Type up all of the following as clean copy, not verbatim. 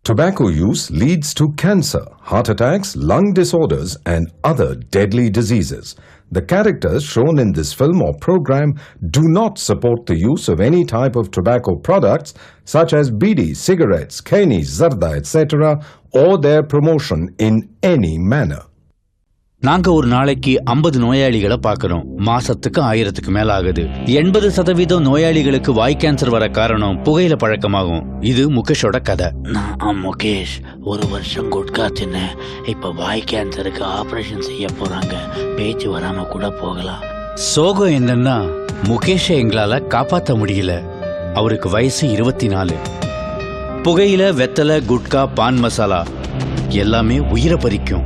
Tobacco use leads to cancer, heart attacks, lung disorders, and other deadly diseases. The characters shown in this film or program do not support the use of any type of tobacco products such as bidi, cigarettes, keni, zarda, etc. or their promotion in any manner. நாங்க ஒரு நாளைக்கு 50 நோயாளிகளை பார்க்கிறோம். மாசத்துக்கு 1000க்கு மேல ஆகுது. 80% நோயாளிகளுக்கு வாய் cancer வர காரணம் புகையில பழக்கமாகும். இது முகேஷோட கதை. நான் முகேஷ் 1 வருஷம் குட்கா தின்னேன். இப்ப வாய் கேன்சருக்கு ஆபரேஷன் செய்ய போறாங்க. பேச்சு வராம கூட போகலாம். சோகம் என்னன்னா முகேஷை எங்களால காப்பாற்ற முடியல. அவருக்கு வயசு 24. புகையில, வெத்தலை, குட்கா, பான் மசாலா எல்லாமே உயிரை பறிக்கும்.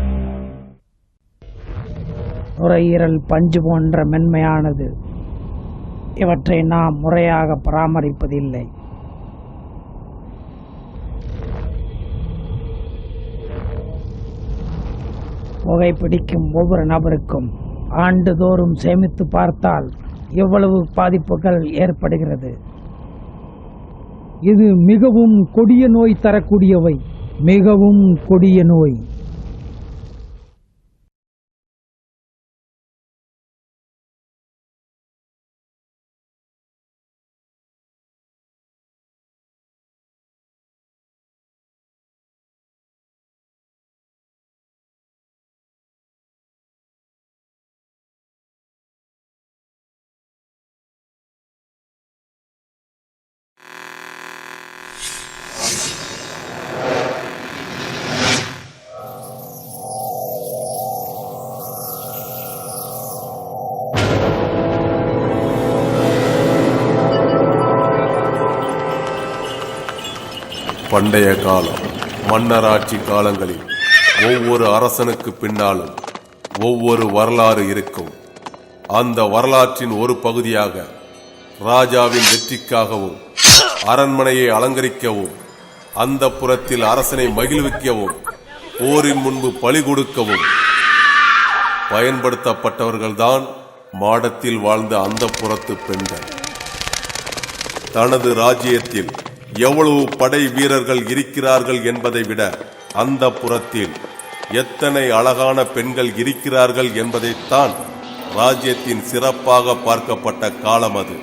நுரையீரல் பஞ்சு போன்ற மென்மையானது. இவற்றை நாம் முறையாக பராமரிப்பதில்லை. புகைப்பிடிக்கும் ஒவ்வொரு நபருக்கும் ஆண்டுதோறும் சேமித்து பார்த்தால் எவ்வளவு பாதிப்புகள் ஏற்படுகிறது. இது மிகவும் கொடிய நோய் தரக்கூடியவை. மிகவும் கொடிய நோய். பண்டைய காலம் மன்னராட்சி காலங்களில் ஒவ்வொரு அரசனுக்கு பின்னாலும் ஒவ்வொரு வரலாறு இருக்கும். அந்த வரலாற்றின் ஒரு பகுதியாக ராஜாவின் வெற்றிக்காகவும் அரண்மனையை அலங்கரிக்கவும் அந்த புறத்தில் அரசனை மகிழ்விக்கவும் போரின் முன்பு பலி கொடுக்கவும் பயன்படுத்தப்பட்டவர்கள்தான் மாடத்தில் வாழ்ந்த அந்த புறத்து பெண்கள். தனது ராஜ்யத்தில் எவ்வளவு படை வீரர்கள் இருக்கிறார்கள் என்பதை விட அந்த புறத்தில் எத்தனை அழகான பெண்கள் இருக்கிறார்கள் என்பதைத்தான் ராஜ்யத்தின் சிறப்பாக பார்க்கப்பட்ட காலம் அது.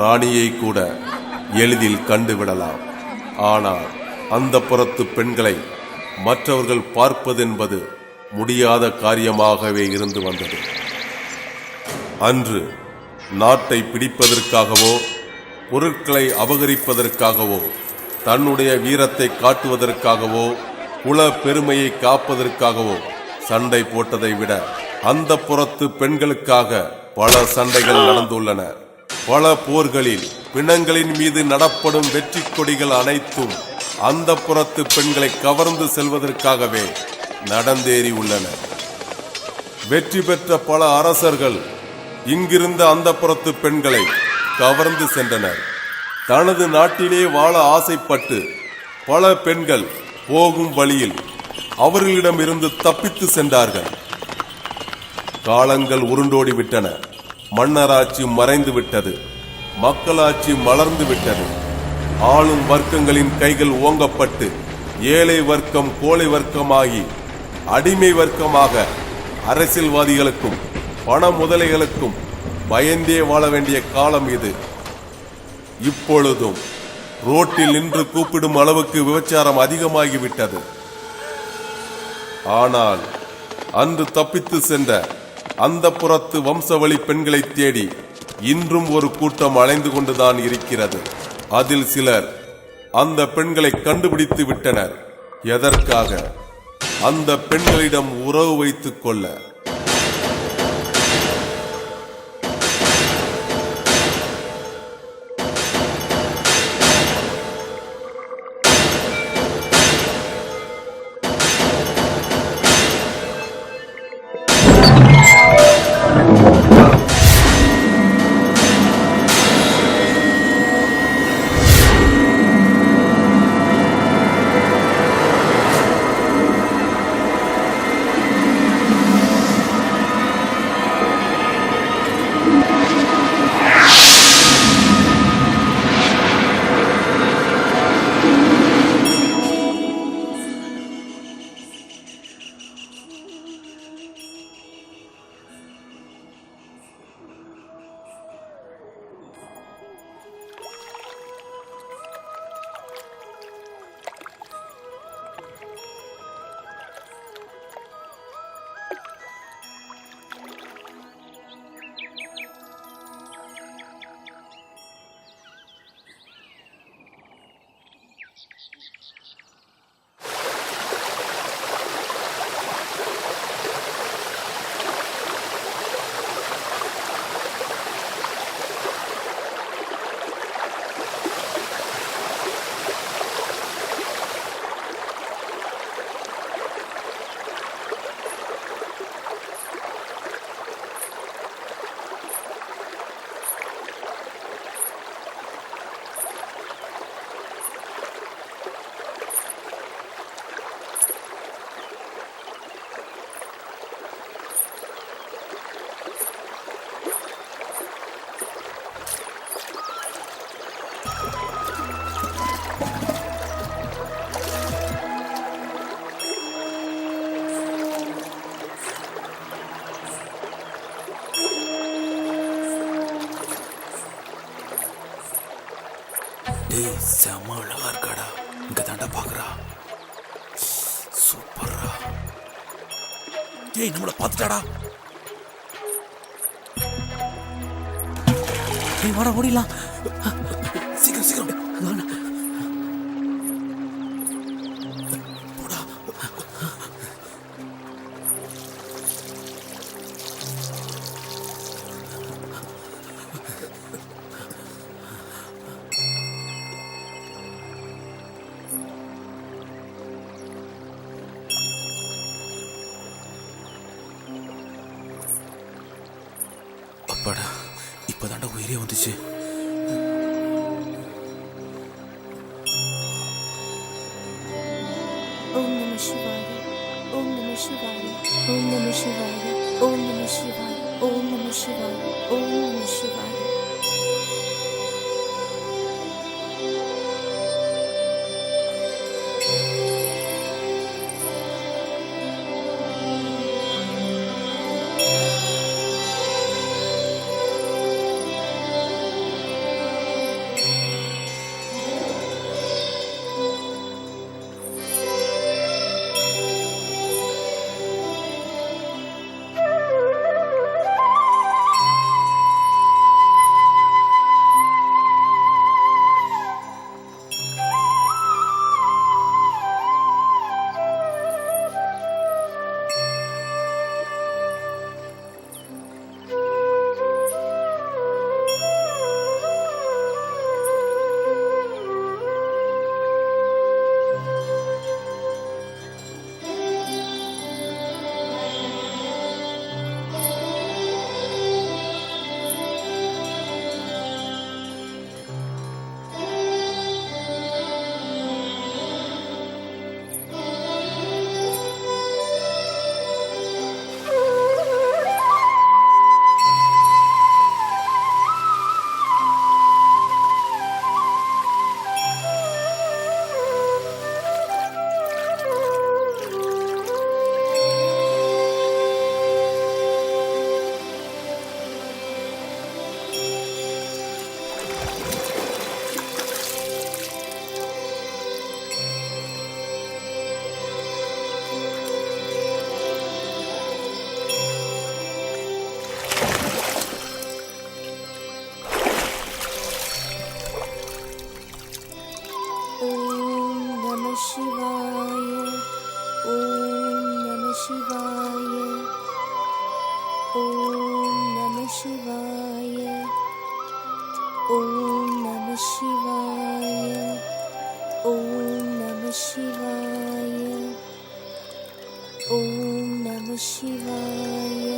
ராணியை கூட எளிதில் கண்டுவிடலாம். ஆனால் அந்த புறத்து பெண்களை மற்றவர்கள் பார்ப்பதென்பது முடியாத காரியமாகவே இருந்து வந்தது. அன்று நாட்டை பிடிப்பதற்காகவோ பொருட்களை அபகரிப்பதற்காகவோ தன்னுடைய வீரத்தை காட்டுவதற்காகவோ குல பெருமையை காப்பதற்காகவோ சண்டை போட்டதை விட அந்த புறத்து பெண்களுக்காக பல சண்டைகள் நடந்துள்ளன. பல போர்களில் பிணங்களின் மீது நடப்படும் வெற்றி கொடிகள் அனைத்தும் அந்த புறத்து பெண்களை கவர்ந்து செல்வதற்காகவே நடந்தேறி உள்ளன. வெற்றி பெற்ற பல அரசர்கள் இங்கிருந்த அந்த புறத்து பெண்களை கவர்ந்து சென்றனர். தனது நாட்டிலே வாழ ஆசைப்பட்டு பல பெண்கள் போகும் வழியில் அவர்களிடமிருந்து தப்பித்து சென்றார்கள். காலங்கள் உருண்டோடி விட்டன. மன்னராட்சி மறைந்து விட்டது. மக்களாட்சி மலர்ந்து விட்டது. ஆளும் வர்க்கங்களின் கைகள் ஓங்கப்பட்டு ஏழை வர்க்கம் கோழை வர்க்கமாகி அடிமை வர்க்கமாக அரசியல்வாதிகளுக்கும் பண முதலைகளுக்கும் பயந்தே வாழ வேண்டிய காலம் இது. இப்பொழுதும் ரோட்டில் நின்று கூப்பிடும் அளவுக்கு விபச்சாரம் அதிகமாகிவிட்டது. ஆனால் அன்று தப்பித்து சென்ற அந்த புறத்து வம்சவழி பெண்களை தேடி இன்றும் ஒரு கூட்டம் அலைந்து கொண்டுதான் இருக்கிறது. அதில் சிலர் அந்த பெண்களை கண்டுபிடித்து விட்டனர். எதற்காக? அந்த பெண்களிடம் உறவு வைத்துக் கொள்ள. டேய் செம்ம அழகா இருக்காடா. இங்க தாண்டா பாக்குறா. சூப்பரா. டேய் நம்மள பாத்துட்டாடா. டேய் வாடா ஓடிடலாம். சீக்கிரம் சீக்கிரம். போடா. அப்பாடா இப்பதாண்டா உயிரே வந்துச்சு. ஓம் நம சிவாய ஓம் நம சிவாய ஓம் நம சிவாய ஓம் நம சிவாய ஓம் நம சிவாய ஓம் நம சிவாய.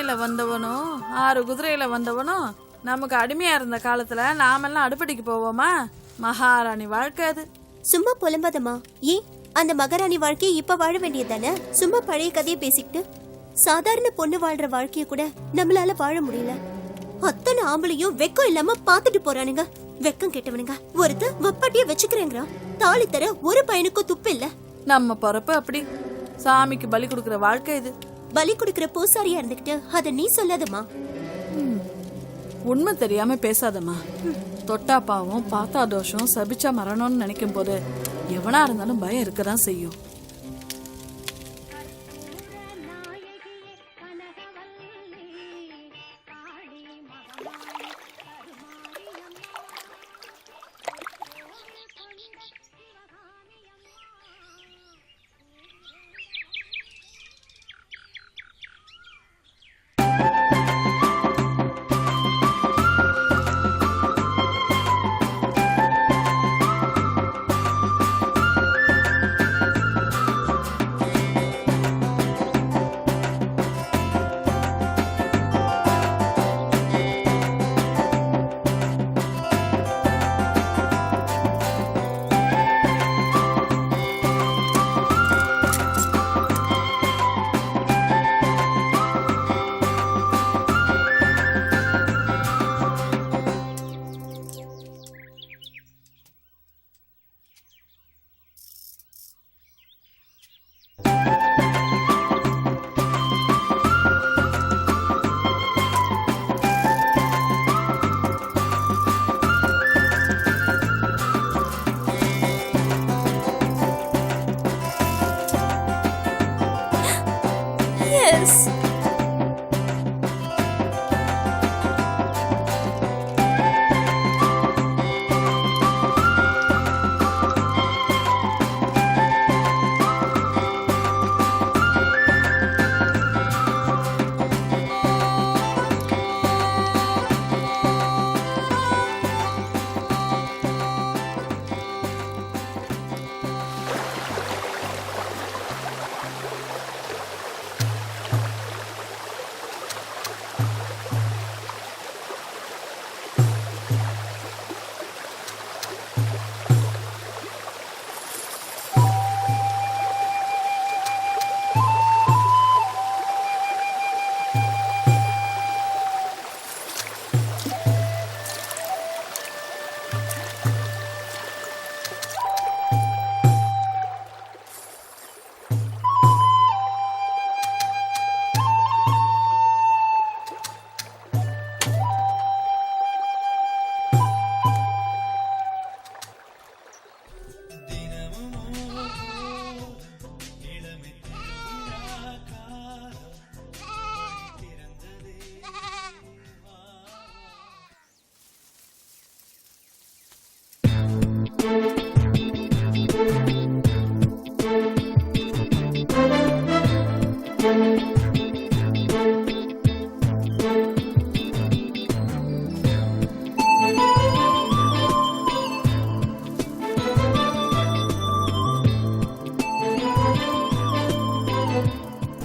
யானையில வந்தவனும் 6 குதிரையில வந்தவனும் நமக்கு அடிமையா இருந்த காலத்துல நாமெல்லாம் அடுப்படிக்கு போவோமா? மகாராணி வாழ்க்கை அது. சும்மா புலம்பாதம்மா. ஏன் அந்த மகாராணி வாழ்க்கையை இப்ப வாழ வேண்டியதானே? சும்மா பழைய கதையை பேசிக்கிட்டு சாதாரண பொண்ணு வாழ்ற வாழ்க்கைய கூட நம்மளால வாழ முடியல. அத்தனை ஆம்பளையும் வெக்கம் இல்லாம பாத்துட்டு போறானுங்க. வெக்கம் கெட்டவனுங்க. ஒருத்த வப்பாட்டிய வச்சுக்கிறேங்கிறான். தாலி தர ஒரு பையனுக்கும் துப்பு இல்ல. நம்ம பொறப்பு அப்படி. சாமிக்கு பலி கொடுக்கிற வாழ்க்கை இது. பலி கொடுக்கிற பூசாரியா இருந்துகிட்டு அத நீ சொல்லாதம்மா. உண்மை தெரியாம பேசாதம்மா. தொட்டா பாவம், பார்த்தா தோஷம், சபிச்சா மரணம்னு நினைக்கும் போது எவனா இருந்தாலும் பயம் இருக்கதான் செய்யும்.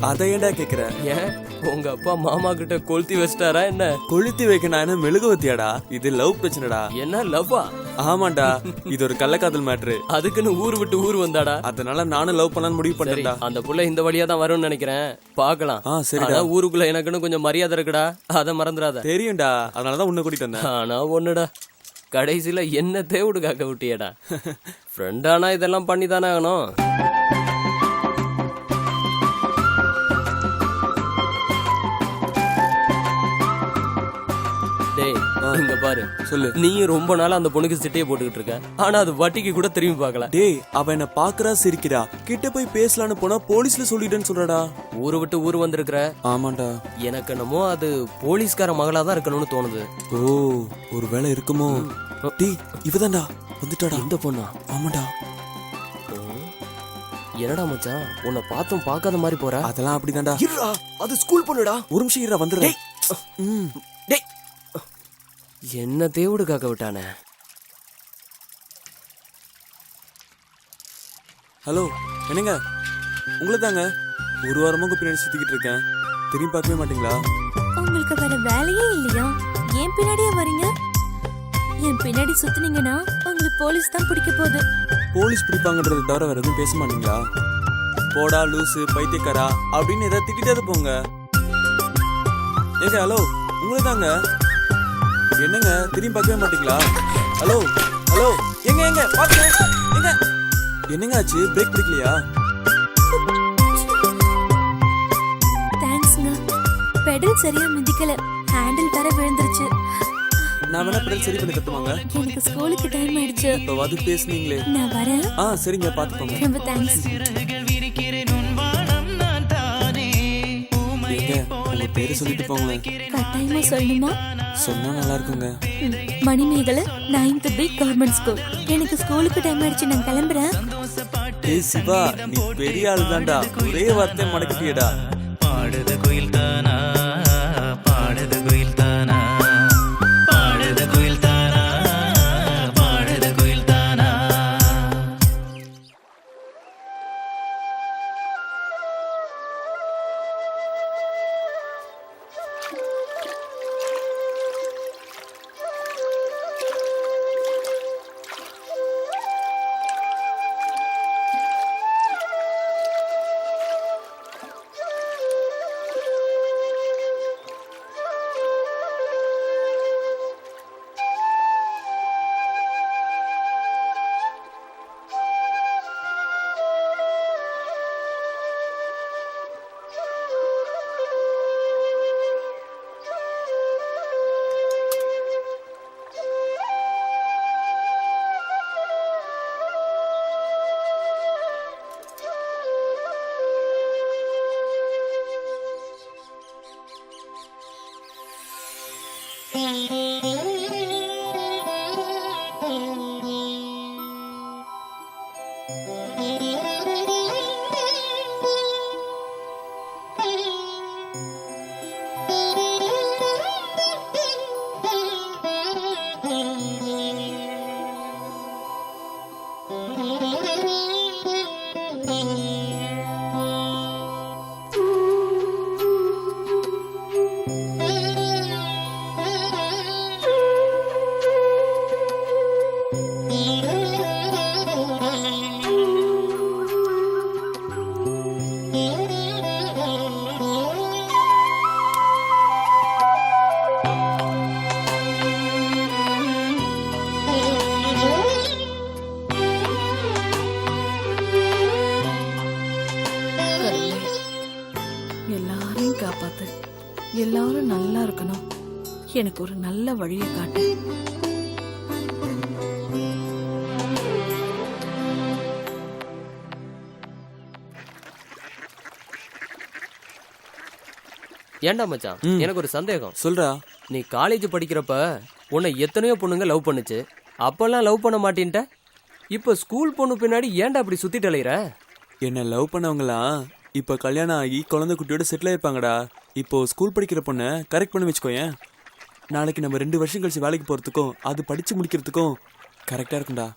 அதை ஏன்டா கேக்குற? ஏன் உங்க அப்பா மாமா கிட்ட கொளுத்தி வச்சிட்டாரா என்ன? கொளுத்தி வைக்க நான் என்ன மெழுகுவத்தியாடா? இது லவ் பிரச்சனைடா. என்ன லவ்வா? ஆமாண்டா, இது ஒரு கள்ளக்காதல் மேட்ரு. அதுக்குன்னு ஊர் விட்டு ஊர் வந்தாடா? அதனால நானும் லவ் பண்ணலாம்னு முடிவு பண்ணேன்டா. அந்த புள்ள இந்த வழியா தான் வரும்னு நினைக்கிறேன். பாக்கலாம். சரிடா. ஊருக்குள்ள எனக்குன்னு கொஞ்சம் மரியாதை இருக்குடா, அதை மறந்துடாத. தெரியும்டா, அதனாலதான் உன்னை கூட்டிட்டு வந்தேன். ஆனா ஒண்ணுடா, கடைசியில என்ன தேவுடு காக்க விட்டியடா. ஃப்ரெண்டானா இதெல்லாம் பண்ணி தானே ஆகணும். இங்க பாரு, சொல்லு. நீ ரொம்ப நாளா அந்த பொண்ணுக்கு சிட்டையை போட்டுக்கிட்டு இருக்க, ஆனா அது வட்டிக்கு கூட திரும்பி பார்க்கல. டேய், அவ என்ன பாக்குறா, சிரிக்கிறா. கிட்ட போய் பேசலான்னு போனா போலீஸ்ல சொல்லிட்டேன்னு சொல்றடா. ஊரு விட்டு ஊர் வந்திருக்கிற. ஆமாண்டா. எனக்கு என்னமோ அது போலீஸ்கார மகளா தான் இருக்கணும்னு தோணுது. ஓ, ஒரு வேளை இருக்குமோ? டேய், இவதான்டா வந்துட்டாடா. இந்த பொண்ணா? ஆமாடா. என்னடா மச்சான், உன்னை பார்த்தும் பார்க்காத மாதிரி போற. அதெல்லாம் அப்படிதான்டா. இருடா, அது ஸ்கூல் பொண்ணுடா. ஒரு நிமிஷம் இருடா, வந்துடுறேன். டேய், என்ன தேவுடு காக்க விட்டானே. ஹலோ, என்னங்க? உங்களை தாங்க. ஒரு வாரமா பின்னாடி சுத்திக்கிட்டு இருக்கேன். திரும்பி பார்க்கவே மாட்டீங்களா? உங்களுக்கு வேற வேலையே இல்லையா? ஏன் பின்னாடியே வரீங்க? என் பின்னாடி சுத்துனீங்கன்னா உங்களுக்கு போலீஸ் தான் பிடிக்க போகுது. போலீஸ் பிடிப்பாங்கன்றத தவிர வேற எதுவும் பேச மாட்டீங்களா? போடா லூசு பைத்தியக்காரா அப்படின்னு ஏதாவது திட்டிட்டே போங்க. ஏங்க ஹலோ, உங்களை தாங்க. என்னங்க திரும்பி பார்க்கவே மாட்டீங்களா? ஹலோ ஹலோ, எங்க எங்க பாத்துங்க எங்க. என்னங்க ஆச்சு? பிரேக் பிடிக்கலையா? தேங்க்ஸ்ங்க. பெடல் சரியா மிதிக்கல, ஹேண்டில் வேற விழுந்துருச்சு. நான் வேணா பெடல் சரி பண்ணி தட்டுவாங்க. எனக்கு ஸ்கூலுக்கு டைம் ஆயிடுச்சு. இப்போ வந்து பேசுனீங்களே. நான் வரேன். சரிங்க, பாத்துக்கோங்க. ரொம்ப தேங்க்ஸ். ஏங்க உங்க பேரு சொல்லிட்டு போங்களேன். கட்டாயமா சொல்லணுமா? சொன்னா நல்லா இருக்குங்க. Manimekalai 9th B government school. எனக்கு ஸ்கூலுக்கு டைம் ஆயிடுச்சு, நான் கிளம்புறேன். ஏய் சிவா, நீ பெரிய ஆளு தான்டா. ஒரே வார்த்தை மடக்கிட்டியடா. பாடுது குயில் தானா, பாடுது குயில் தானா, பாடுது குயில் தானா, பாடுது குயில் தானா. எல்லாரையும் காப்பாத்து, எல்லாரும் நல்லா இருக்கணும். எனக்கு ஒரு நல்ல வழியை காட்டு. ஏன்டா மச்சான், எனக்கு ஒரு சந்தேகம். சொல்றா. நீ காலேஜ் படிக்கிறப்ப உன்னை எத்தனையோ பொண்ணுங்க லவ் பண்ணுச்சு. அப்பெல்லாம் லவ் பண்ண மாட்டேன்ட்ட. இப்ப ஸ்கூல் பொண்ணு பின்னாடி ஏன்டா அப்படி சுத்திட்டு அலையிற? என்ன லவ் பண்ணவங்களாம் இப்ப கல்யாணம் ஆகி குழந்தை குட்டியோட செட்டில் ஆயிருப்பாங்கடா. இப்போ ஸ்கூல் படிக்கிற பொண்ணை கரெக்ட் பண்ணி வச்சுக்கோயேன். நாளைக்கு நம்ம 2 வருஷம் கழிச்சு வேலைக்கு போறதுக்கும் அது படிச்சு முடிக்கிறதுக்கும் கரெக்டா இருக்கும்டா.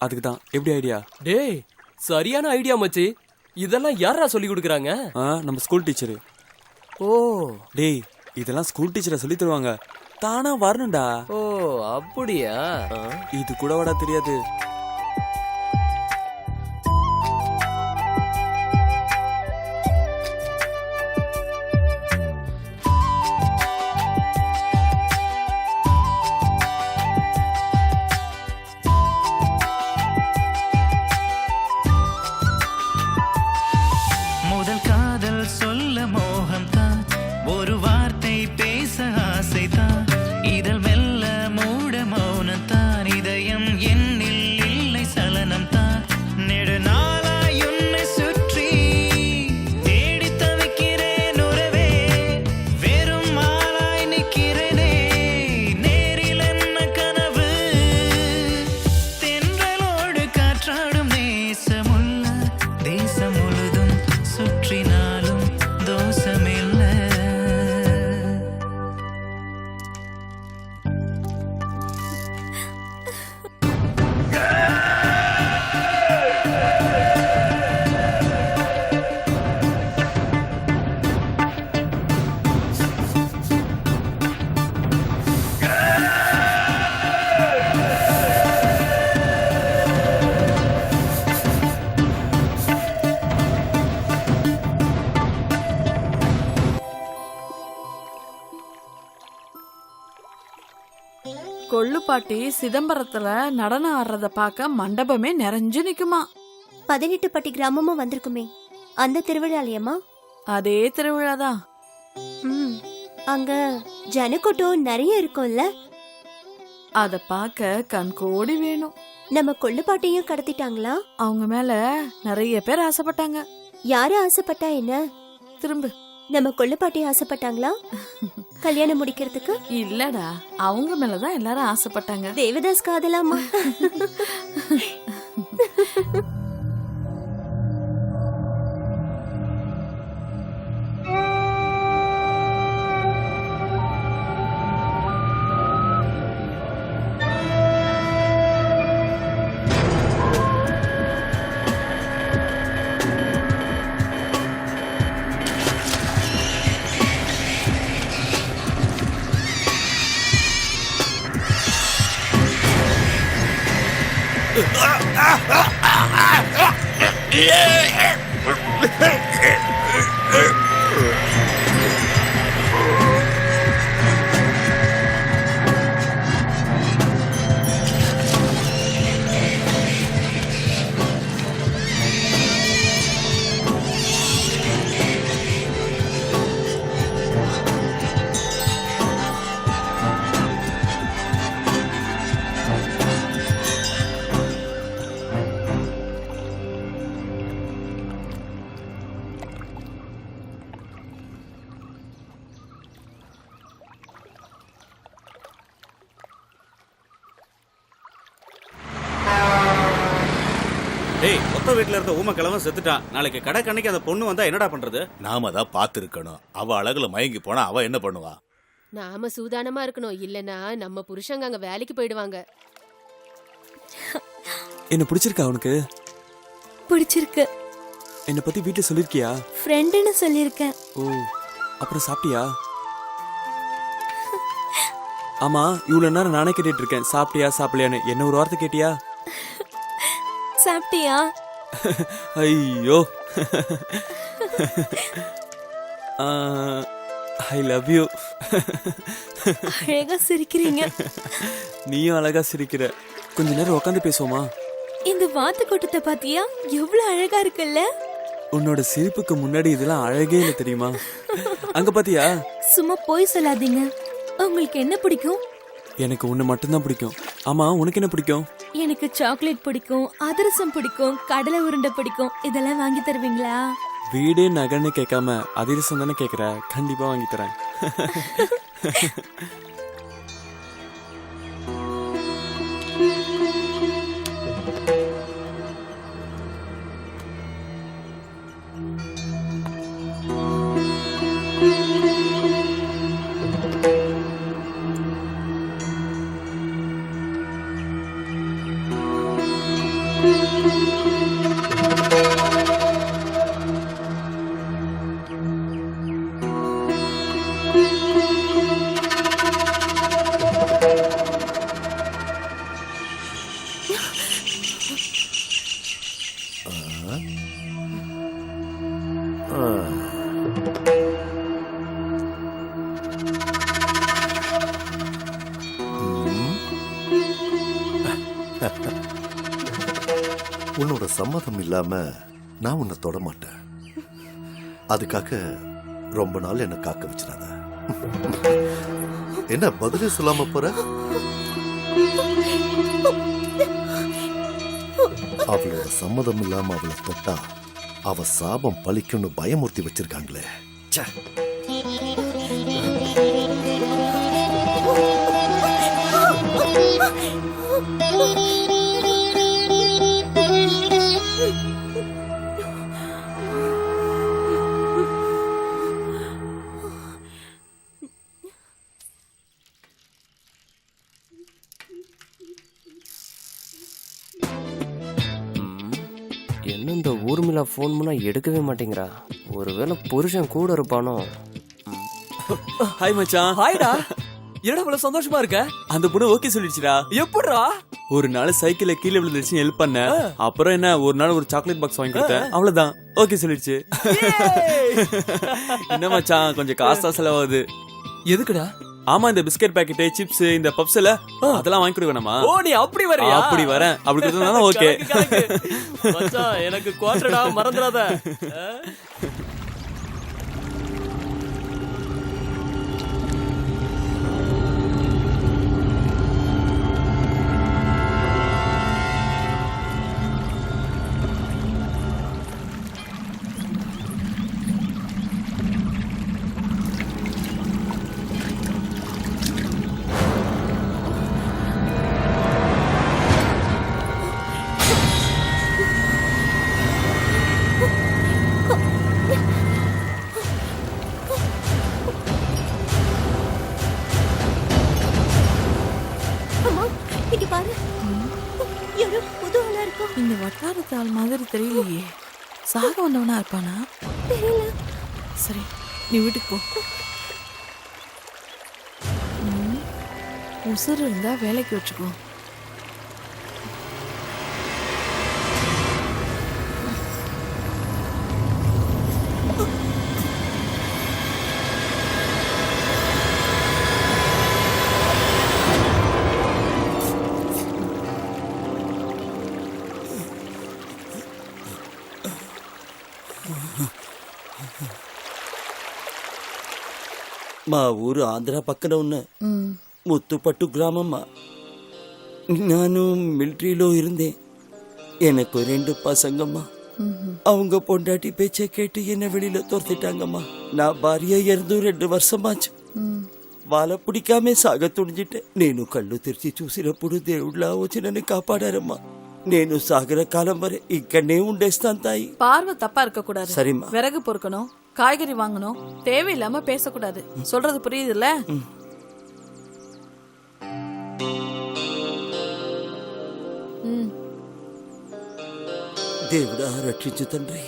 அதுக்கு தான். எப்படி ஐடியா? டேய், சரியான ஐடியா மச்சி. இதெல்லாம் யாரா சொல்லி கொடுக்குறாங்க? நம்ம ஸ்கூல் டீச்சரு. ஓ டேய், இதெல்லாம் ஸ்கூல் டீச்சரை சொல்லி தருவாங்க. தானா வரணும்டா. ஓ அப்படியா? இது கூட வாடா தெரியாது. முதல் காதல் சொல்ல மோகம் தான், ஒரு வார்த்தை பேச ஆசை தான், இதழ் மெல்ல மூட மௌனம் தான், இதயம் என்னில் கொள்ளுப்பாட்டி சிதம்பரத்துல நடனம் ஆடுறத பார்க்க மண்டபமே நிறைஞ்சு நிக்குமா. 18 பட்டி கிராமமும் வந்திருக்குமே, அந்த திருவிழாலையம்மா? அதே திருவிழாதான். அங்க ஜனக்கூட்டம் நிறைய இருக்கும்ல, அத பார்க்க கண் கோடி வேணும். நம்ம கொள்ளுப்பாட்டையும் கடத்திட்டாங்களா? அவங்க மேல நிறைய பேர் ஆசைப்பட்டாங்க. யாரு ஆசைப்பட்டா என்ன? திரும்ப நம்ம கொள்ளுப்பாட்டி ஆசைப்பட்டாங்களா கல்யாணம் முடிக்கிறதுக்கு? இல்லடா, அவங்க மேலதான் எல்லாரும் ஆசைப்பட்டாங்க. தேவதாஸ் காதலாமா? டேய், மொத்த வீட்டுல இருந்த ஊமக்கிழமை செத்துட்டான். நாளைக்கு கடை கண்ணைக்கு அந்த பொண்ணு வந்தா என்னடா பண்றது? நாம தான் பாத்துருக்கணும். அவ அழகுல மயங்கி போனா அவ என்ன பண்ணுவா? நாம சூதானமா இருக்கணும், இல்லனா நம்ம புருஷங்க அங்க வேலைக்கு போயிடுவாங்க. என்ன பிடிச்சிருக்கா உனக்கு? பிடிச்சிருக்கு. என்ன பத்தி வீட்டுல சொல்லிருக்கியா? ஃப்ரெண்டுன்னு சொல்லிருக்கேன். ஓ, அப்புறம் சாப்பிட்டியா? ஆமா, இவ்வளவு நேரம் நானே கேட்டுட்டு இருக்கேன், சாப்பிட்டியா சாப்பிடலையான்னு. என்ன ஒரு வார்த்தை கேட்டியா? சாப்பிட்டியா? ஐயோ, ஐ லவ் யூ. அழகா சிரிக்கிறீங்க. நீயும் அழகா சிரிக்கிற. கொஞ்ச நேரம் உட்காந்து பேசுவோமா? இந்த வாத்து கூட்டத்தை பாத்தியா? எவ்வளவு அழகா இருக்குல்ல. உன்னோட சிரிப்புக்கு முன்னாடி இதெல்லாம் அழகே இல்ல தெரியுமா? அங்க பாத்தியா? சும்மா போய் சொல்லாதீங்க. உங்களுக்கு என்ன பிடிக்கும்? எனக்கு உன்னை மட்டும்தான் பிடிக்கும். ஆமா, உனக்கு என்ன பிடிக்கும்? எனக்கு சாக்லேட் பிடிக்கும், அதிரசம் பிடிக்கும், கடலை உருண்டை பிடிக்கும். இதெல்லாம் வாங்கி தருவீங்களா? வீடே நகன்னு கேட்காம அதிரசம் தானே கேக்குற, கண்டிப்பா வாங்கி தரேன். உன்னோட சம்மதம் இல்லாம நான் உன்னை தொட மாட்டேன். அதுக்காக ரொம்ப நாள் என்ன காக்க வச்சிடாத. என்ன பதிலே சொல்லாம போற? அவளோட சம்மதம் இல்லாம அவளை தொட்டா அவ சாபம் பழிக்கும்னு பயமுறுத்தி வச்சிருக்காங்களே. என்ன இந்த ஊர்மிளா ஃபோன் பண்ணா எடுக்கவே மாட்டேங்கிறா? ஒருவேளை புருஷன் கூட இருப்பானோ? ஹாய் மச்சான். ஹாய்டா. என்னடா இவ்வளவு சந்தோஷமா இருக்க? அந்த பொண்ணு ஓகே சொல்லிடுச்சுடா. எப்படிடா? ஒரு நாள் சைக்கிள்ல கீழே விழுந்துருச்சு, ஹெல்ப் பண்ண. அப்புறம் என்ன, ஒரு நாள் ஒரு சாக்லேட் பாக்ஸ் வாங்கி கொடுத்தேன், அவ்வளவுதான். ஓகே சொல்லிடுச்சு. என்ன மச்சான், கொஞ்சம் காசா செலவாகுது. எதுக்குடா? ஆமா இந்த பிஸ்கட் பாக்கெட் சிப்ஸ் இந்த பப்ஸ் எல்லாம் அதெல்லாம் வாங்கி கொடுக்க வேணாமா? ஓ நீ அப்படி வரியா? அப்படி வரேன். அப்படி கொடுத்தா ஓகே. மச்சான் எனக்கு குவார்டர்டா மறந்துடாத. இந்த வட்டாரத்தால் மாதிரி தெரியலையே. சாக வந்தவனா இருப்பானா? தெரியல. சரி நீ வீட்டுக்கு போ. உசுறு இருந்தா வேலைக்கு வச்சுக்கோ. మా ఊరు ఆంధ్ర పక్కన ఉన్న ముత్తుపట్టు గ్రామమ్మా. ನಾನು மிலிட்ரியிலோ இருந்தேன். எனக்கு 2 பசங்கம்மா. அவங்க பொண்டாட்டி பேச்சை கேட்டு என்ன வெளியில துரத்திட்டாங்கம்மா. நான் భార్య இறந்து 2 வருஷமாச்சு. వాళ్ళ పిడికామే సాగ తుడిజిట్టే. నేను కళ్ళు తెరిచి చూసినప్పుడు దేవుళ్ళ వచ్చి నన్ను కాపాడారమ్మా. నేను సాగర కాలం వరే ఇక్కడనే ఉండేస్తాను తాయి. பார்வை தப்பா இருக்க கூடாது. சரிம்மா. விறகு பொறுக்கணும், காய்கறி வாங்கணும், தேவையில்லாம பேசக்கூடாது. சொல்றது புரியுதுல்ல? దేవుడా రక్షించు తండ్రి.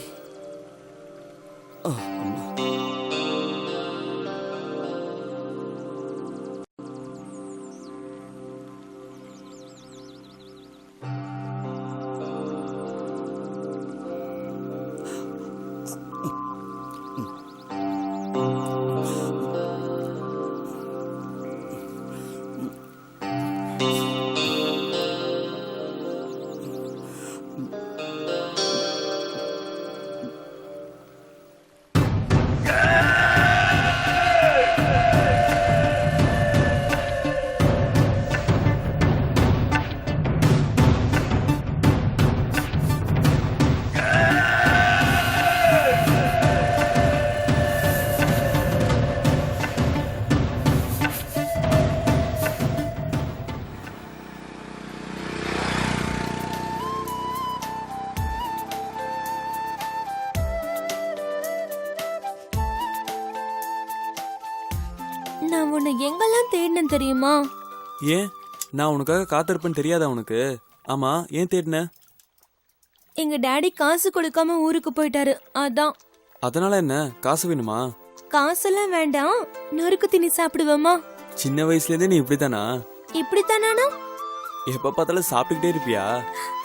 நான் உன்னை எங்கெல்லாம் தேடினேன் தெரியுமா? ஏன் நான் உனக்காக காத்திருப்பேன்னு தெரியாதா உனக்கு? ஆமா ஏன் தேடின? எங்க டாடி காசு கொடுக்காம ஊருக்கு போயிட்டாரு, அதான். அதனால என்ன, காசு வேணுமா? காசெல்லாம் வேண்டாம், நொறுக்கு திணி சாப்பிடுவோமா? சின்ன வயசுல இருந்தே நீ இப்படித்தானா? இப்படித்தானா? எப்ப பார்த்தாலும் சாப்பிட்டுக்கிட்டே இருப்பியா?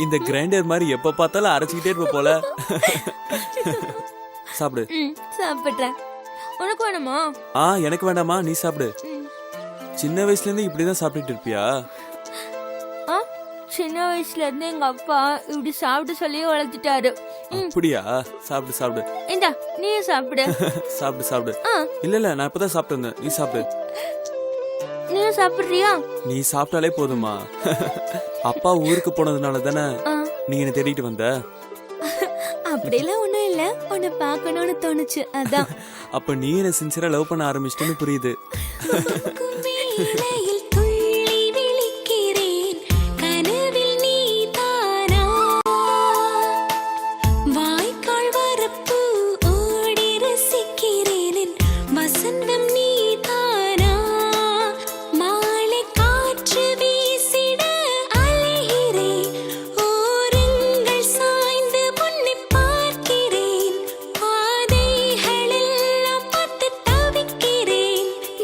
இந்த கிரைண்டர் மாதிரி எப்ப பார்த்தாலும் அரைச்சிக்கிட்டே இருப்ப போல. சாப்பிடு. சாப்பிடுறேன். உனக்கு வேணுமா? எனக்கு வேண்டாமா, நீ சாப்பிடு. சின்ன வயசுல இருந்து இப்படிதான் சாப்பிட்டுட்டு இருப்பியா? சின்ன வயசுல இருந்து எங்க அப்பா இப்படி சாப்பிட்டு சொல்லி வளர்த்துட்டாரு. அப்படியா? சாப்பிடு சாப்பிடு. இந்தா நீ சாப்பிடு. சாப்பிடு சாப்பிடு. இல்ல நான் இப்பதான் சாப்பிட்டு வந்தேன், நீ சாப்பிடு. நீ சாப்பிடுறியா? நீ சாப்பிட்டாலே போதுமா. அப்பா ஊருக்கு போனதுனால தானே நீ என்ன தேடிட்டு வந்த? அப்படிலாம் ஒண்ணும் இல்ல, உன்னை பார்க்கணும்னு தோணுச்சு, அதான். அப்ப நீ என்ன சின்சியரா லவ் பண்ண ஆரம்பிச்சிட்டேன்னு புரியுது.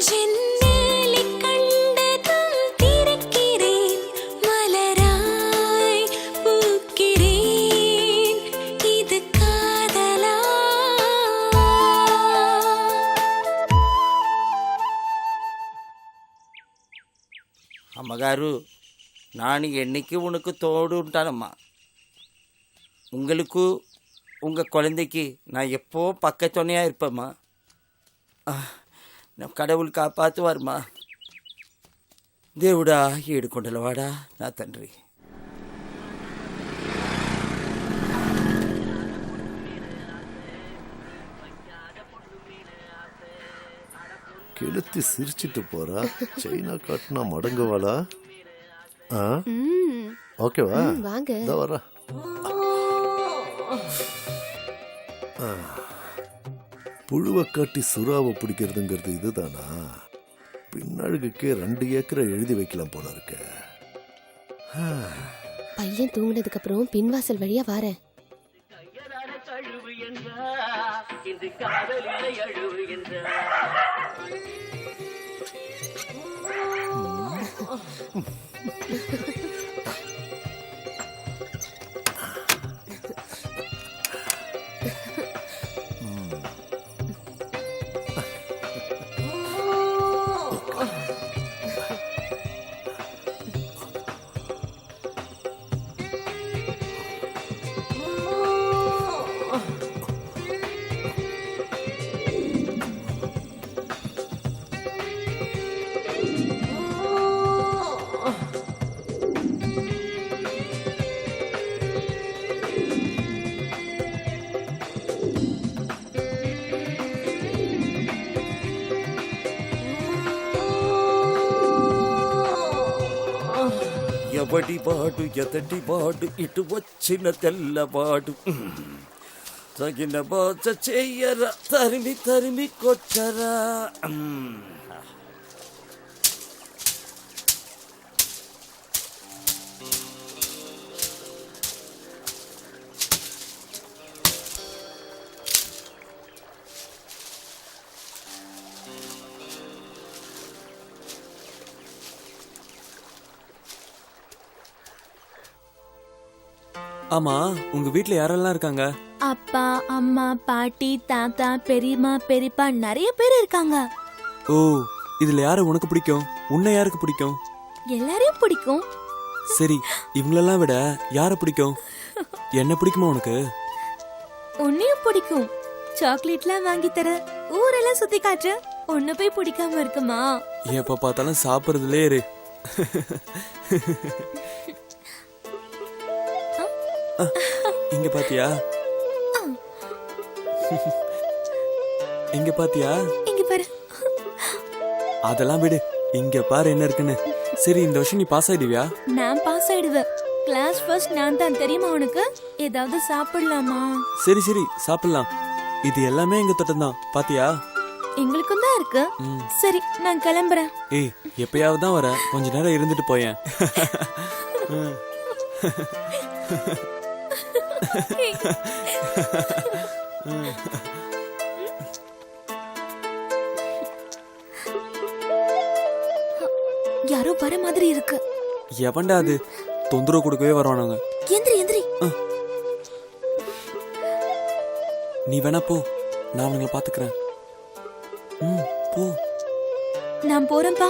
ஜன்னலை கண்ட అమ్మగారు நான் என்னைக்கு உனக்கு தோடு ఉంటానమ్మా உங்களுக்கு உங்கள் குழந்தைக்கு நான் எப்போ பக்கத்துணையாக இருப்பேம்மா நம் கடவுள் காப்பாற்றுவார்மா దేవుడా ఏడుకొండలవాడా నా తండ్రి கெளுத்தி சிரிச்சிட்டு போறா சைனா காட்டினா மடங்குவாளா ஓகேவா வாங்க வரா புழுவை காட்டி சுறாவை பிடிக்கிறதுங்கிறது இதுதானா பின்னழுகுக்கே 2 ஏக்கரை எழுதி வைக்கலாம் போல இருக்க பையன் தூங்கினதுக்கு அப்புறம் பின்வாசல் வழியா வாரேன் ఎవడి బాడు ఎదటి బాడు ఇటు వచ్చిన తెల్లవాడు తగిన బాచ చెయ్యరా తరిమి తరిమి కొట్టరా ஆமா உங்க வீட்ல யாரெல்லாம் இருக்காங்க? அப்பா, அம்மா, பாட்டி, தாத்தா, பெரியம்மா, பெரியப்பா நிறைய பேர் இருக்காங்க. ஓ, இதுல யார உனக்கு பிடிக்கும்? உன்னை யாருக்கு பிடிக்கும்? எல்லாரையும் பிடிக்கும். சரி, இவங்களெல்லாம் விட யார பிடிக்கும்? என்ன பிடிக்குமா உனக்கு? உன்னையும் பிடிக்கும். சாக்லேட்லாம் வாங்கி தர, ஊரெல்லாம் சுத்தி காற்று, உன்னை போய் பிடிக்காம இருக்குமா? எப்ப பார்த்தாலும் சாப்பிடுறதுலே இரு. இங்க பாத்தியா? இங்க பாத்தியா? இங்க பாரு. அதெல்லாம் விடு, இங்க பாரு என்ன இருக்குன்னு. சரி, இந்த வருஷம் நீ பாஸ் ஆயிடுவியா? நான் பாஸ் ஆயிடுவேன். கிளாஸ் ஃபர்ஸ்ட் நான் தான், தெரியுமா உனக்கு? ஏதாவது சாப்பிடலாமா? சரி சரி, சாப்பிடலாம். இது எல்லாமே எங்க தோட்டம் தான், பாத்தியா? எங்களுக்கும் தான் இருக்கு. சரி, நான் கிளம்புறேன். ஏய், எப்பயாவது தான் வர, கொஞ்ச நேரம் இருந்துட்டு போயேன். யாரோ வர மாதிரி இருக்கு. எவன்டா அது? தொந்தரவு கொடுக்கவே வருவானுங்க. எந்திரி எந்திரி. நீ வேணா போ, நான் அவங்களை பாத்துக்கிறேன். போ. நான் போறேன்பா.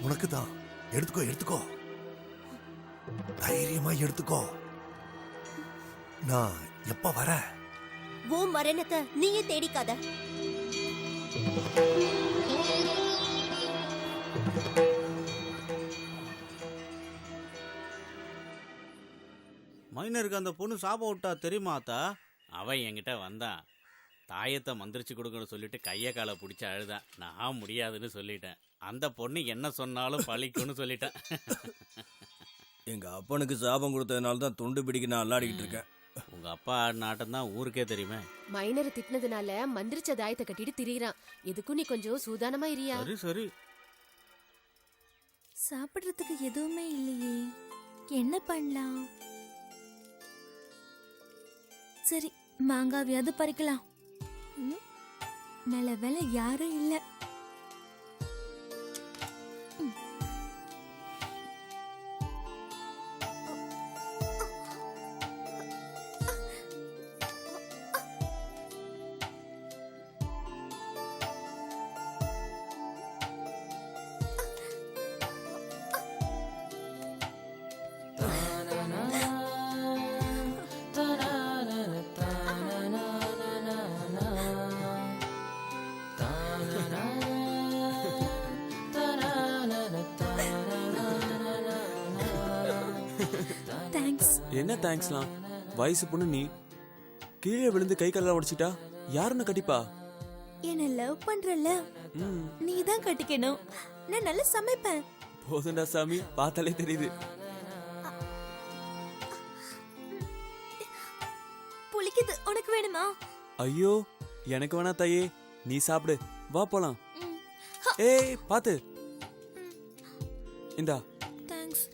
உனக்கு தான். எடுத்துக்கோ எடுத்துக்கோ, தைரியமா எடுத்துக்கோ. நான் எப்ப வர? உன் மரணத்தை நீயே தேடிக்காத. மைனருக்கு அந்த பொண்ணு சாபம் விட்டா தெரியுமா அத்தா? அவன் என்கிட்ட வந்தான், தாயத்தை மந்திரிச்சு கொடுக்கணும்னு சொல்லிட்டு கையை காலை பிடிச்சி அழுதான். நான் முடியாதுன்னு சொல்லிட்டேன். அந்த பொண்ணு என்ன சொன்னாலும் பழிக்கும்னு சொல்லிட்டேன். எங்க அப்பனுக்கு சாபம் கொடுத்ததுனால தான் துண்டு பிடிக்க நான் அல்லாடிக்கிட்டு இருக்கேன். உங்க அப்பா ஆடின ஆட்டம் தான் ஊருக்கே தெரியுமே. மைனரை திட்டினதுனால மந்திரிச்ச தாயத்தை கட்டிட்டு திரியிறான். எதுக்கும் நீ கொஞ்சம் சூதானமா இரியா. சரி சரி. சாப்பிடுறதுக்கு எதுவுமே இல்லையே, என்ன பண்ணலாம்? சரி, மாங்காவியாவது பறிக்கலாம். நல்ல வேலை யாரும் இல்ல. என்ன தேங்க்ஸ்லாம்? வயசு பொண்ணு நீ, கீழே விழுந்து கை கால உடைச்சிட்டா யாருன்னு கட்டிப்பா? என்ன லவ் பண்றல, நீ தான் கட்டிக்கணும். நான் நல்லா சமைப்பேன். போதுண்டா சாமி, பார்த்தாலே தெரியுது. புளிக்குது, உனக்கு வேணுமா? ஐயோ, எனக்கு வேணா தாயே, நீ சாப்பிடு. வா போலாம். ஏய் பாத்து, இந்தா. தேங்க்ஸ்.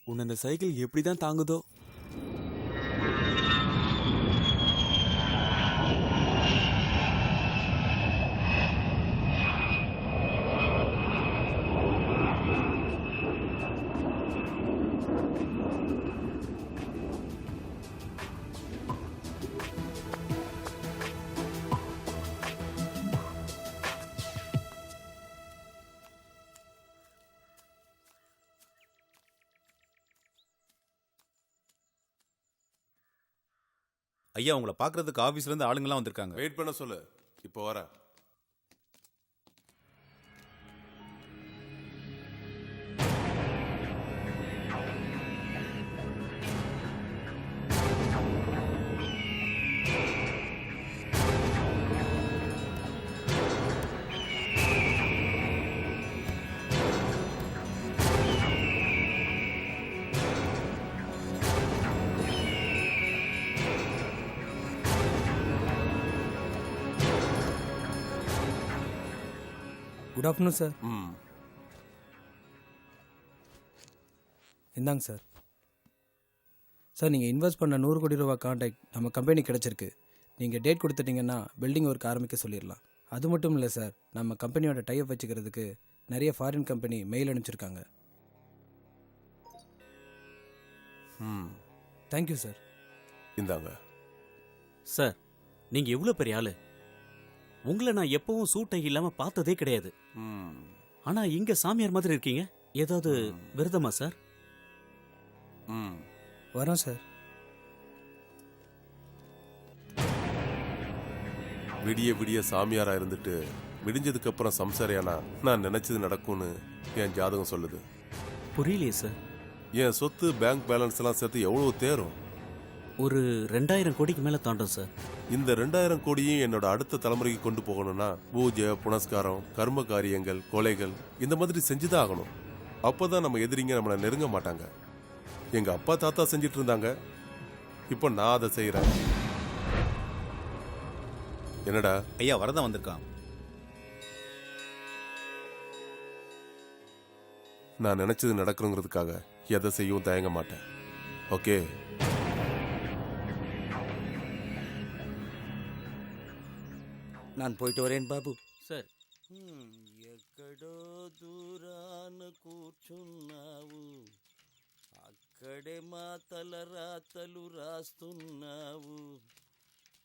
உன்னை அந்த சைக்கிள் எப்படிதான் தாங்குதோ? ஐயா, உங்களை பார்க்கறதுக்கு ஆபீஸ்ல இருந்து ஆளுங்கெல்லாம் வந்திருக்காங்க. வெயிட் பண்ண சொல்லு, இப்போ வர. Good afternoon sir. இந்தாங்க சார். சார், நீங்கள் இன்வெஸ்ட் பண்ண 100 கோடி ரூபா கான்ட்ராக்ட் நம்ம கம்பெனி கிடச்சிருக்கு. நீங்கள் டேட் கொடுத்துட்டீங்கன்னா பில்டிங் ஒர்க் ஆரம்பிக்க சொல்லிடலாம். அது மட்டும் இல்லை சார், நம்ம கம்பெனியோட டைப் வச்சுக்கிறதுக்கு நிறைய ஃபாரின் கம்பெனி மெயில் அனுப்பிச்சிருக்காங்க. Thank you sir. இந்தாங்க சார். நீங்க எவ்வளவு பெரிய ஆளு. உங்களை நான் எப்பவும் சூட்டை இல்லாம பார்த்ததே கிடையாது. ஆனா இங்க சாமியார் மாதிரி இருக்கீங்க. ஏதாவது விரதமா சார்? வரோம் சார். விடிய விடிய சாமியாரா இருந்துட்டு விடிஞ்சதுக்கு அப்புறம் சம்சாரியானா நான் நினைச்சது நடக்கும்னு என் ஜாதகம் சொல்லுது. புரியலையே சார். என் சொத்து, பேங்க் பேலன்ஸ் எல்லாம் சேர்த்து எவ்வளவு தேரும்? ஒரு 2000 கோடிக்கு மேல தாண்டும் சார். இந்த 2000 கோடியும் என்னோட அடுத்த தலைமுறைக்கு கொண்டு போகணும்னா பூஜை, புனஸ்காரம், கர்ம காரியங்கள், கொலைகள் இந்த மாதிரி செஞ்சுதான் ஆகணும். அப்பதான் நம்ம எதிரிங்க நம்மளை நெருங்க மாட்டாங்க. எங்க அப்பா தாத்தா செஞ்சிட்டு இருந்தாங்க, இப்போ நான் அதை செய்யறேன். என்னடா? ஐயா, வரதான் வந்திருக்கான். நான் நினைச்சது நடக்கணுங்கிறதுக்காக எதை செய்யவும் தயங்க மாட்டேன். ஓகே? நான் போயிட்டு வரேன் బాబు. సార్. ఎక్కడో దూరాన కూర్చున్నావు, అక్క ఎక్కడే మా తలరాతలు రాస్తున్నావు,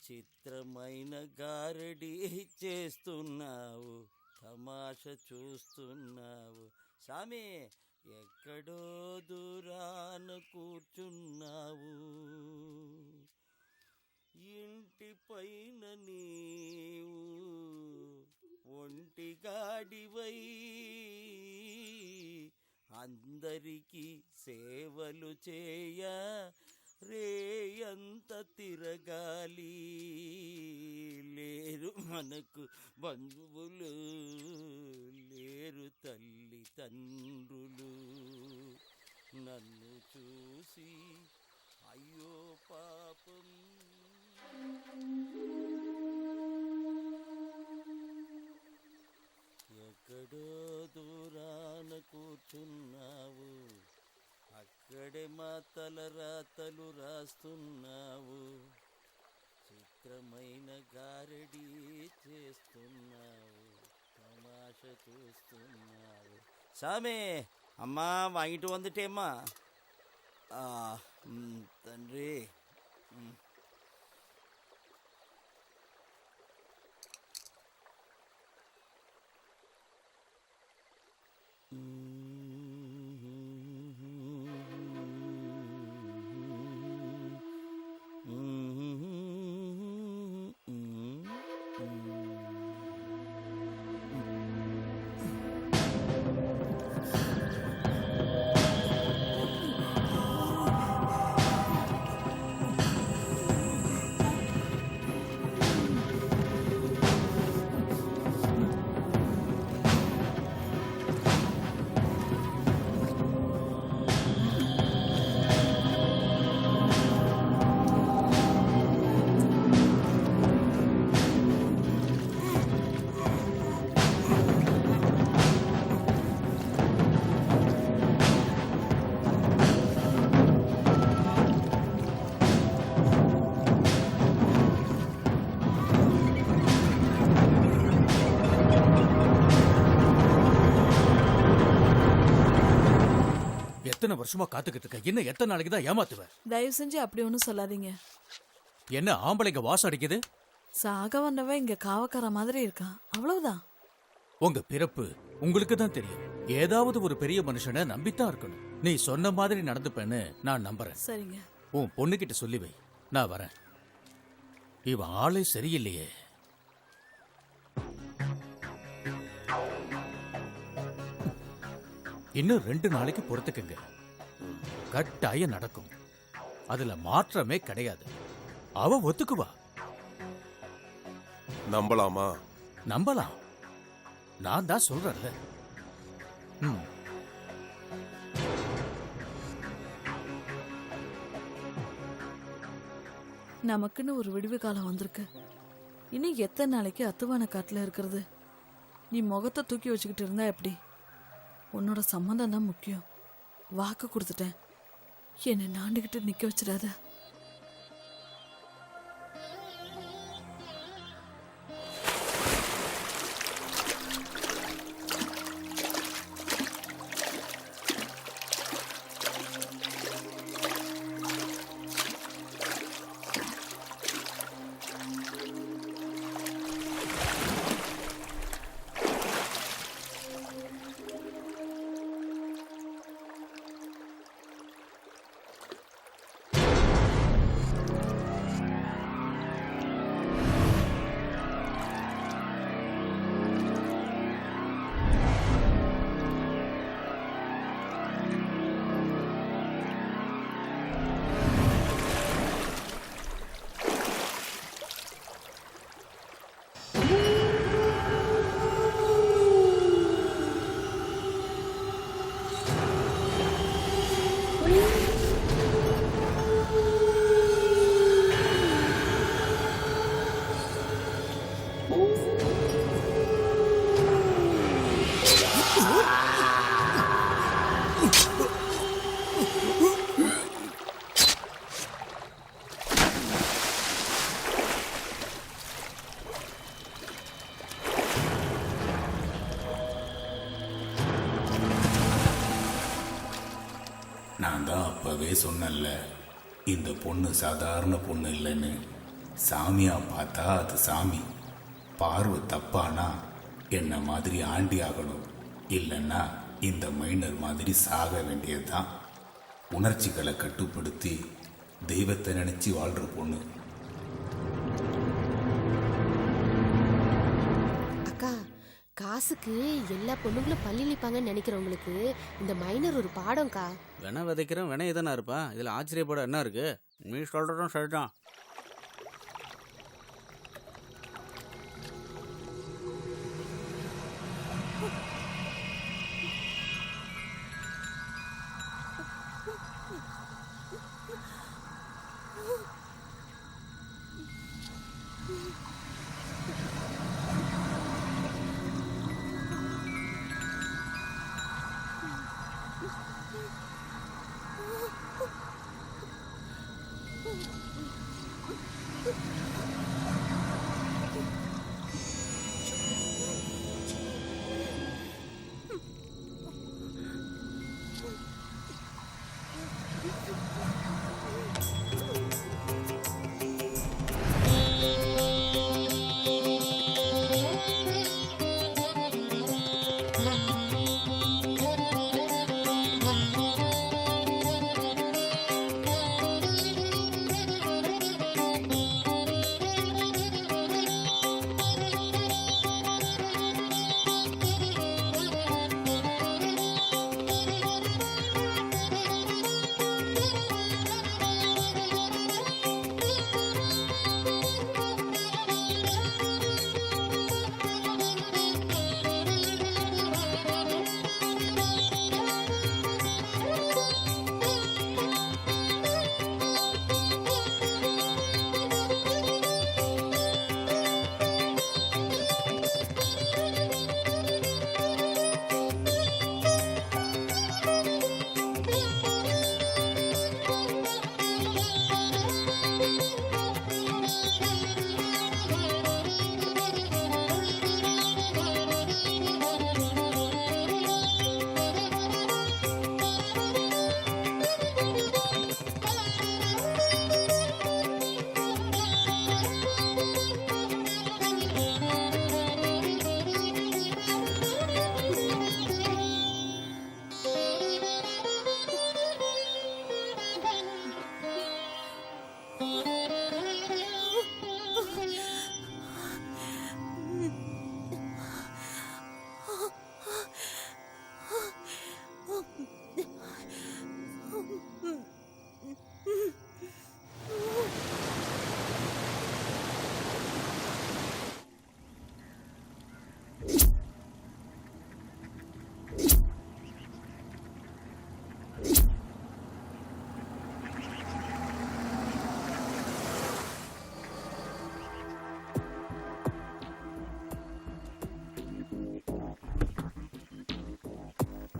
చిత్రమైన గారడి చేస్తున్నావు, తమాష చూస్తున్నావు. సామి ఎక్కడో దూరాన కూర్చున్నావు, ఇంటి పైన నీవు ఒంటిగాడివై అందరికీ సేవలు చేయ రేయంత తిరగాలి. లేరు మనకు బంధువులు, లేరు తల్లి తండ్రులు, నన్ను చూసి అయ్యో పాపం. ఎక్కడో దూరాన కూర్చున్నావు, అక్కడే మా తలరాతలు రాస్తున్నావు, చిత్రమైన గారడి చేస్తున్నావు, తమాష చూస్తున్నావు. சாமி அம்மா வாங்கிட்டு வந்துட்டேம்மா. తండ్రి எத்தனை வருஷமா காத்துக்கிட்டு இருக்க, என்ன எத்தனை நாளைக்கு தான் ஏமாத்துவ? தயவு செஞ்சு அப்படி ஒன்றும் சொல்லாதீங்க. என்ன ஆம்பளைங்க வாசம் அடிக்குது? சாக வந்தவன் இங்க காவக்கார மாதிரி இருக்கான், அவ்வளவுதான். உங்க பிறப்பு உங்களுக்கு தான் தெரியும். ஏதாவது ஒரு பெரிய மனுஷனை நம்பித்தான் இருக்கணும். நீ சொன்ன மாதிரி நடந்துப்பேன்னு நான் நம்புறேன். சரிங்க. உன் பொண்ணுகிட்ட சொல்லி வை, நான் வரேன். இவன் ஆளே சரியில்லையே. இன்னும் 2 நாளைக்கு பொறுத்துக்குங்க, கட்டாயம் நடக்கும். அதுல மாற்றமே கிடையாது. அவ ஒத்துக்குவா. நம்பலாமா? நம்பலாம். நான் தான் சொல்றேன்ல. நமக்குன்னு ஒரு விடுவு காலம் வந்திருக்கு. இன்னும் எத்தனை நாளைக்கு அத்துவான காட்டுல இருக்கிறது? நீ முகத்தை தூக்கி வச்சுக்கிட்டு இருந்தா எப்படி? உன்னோட சம்மந்தம் தான் முக்கியம். வாக்கு கொடுத்துட்டேன், என்னை நாண்டுகிட்டு நிக்க வச்சிடாத. அப்பவே சொன்னல இந்த பொண்ணு சாதாரண பொண்ணு இல்லைன்னு. சாமியா பார்த்தா அது சாமி. பார்வை தப்பானா என்ன மாதிரி ஆண்டி ஆகணும், இல்லைன்னா இந்த மைனர் மாதிரி சாக வேண்டியதுதான். உணர்ச்சிகளை கட்டுப்படுத்தி தெய்வத்தை நினைச்சு வாழ்ற பொண்ணு. அக்கா, காசுக்கு எல்லா பொண்ணுங்களும் பள்ளி நிற்பாங்கன்னு நினைக்கிறவங்களுக்கு இந்த மைனர் ஒரு பாடம்க்கா. வென விதைக்கிறோம் வென எதனா இருப்பா, இதில் ஆச்சரியப்பட என்ன இருக்கு? நீ சொல்றதும் சரிதான்.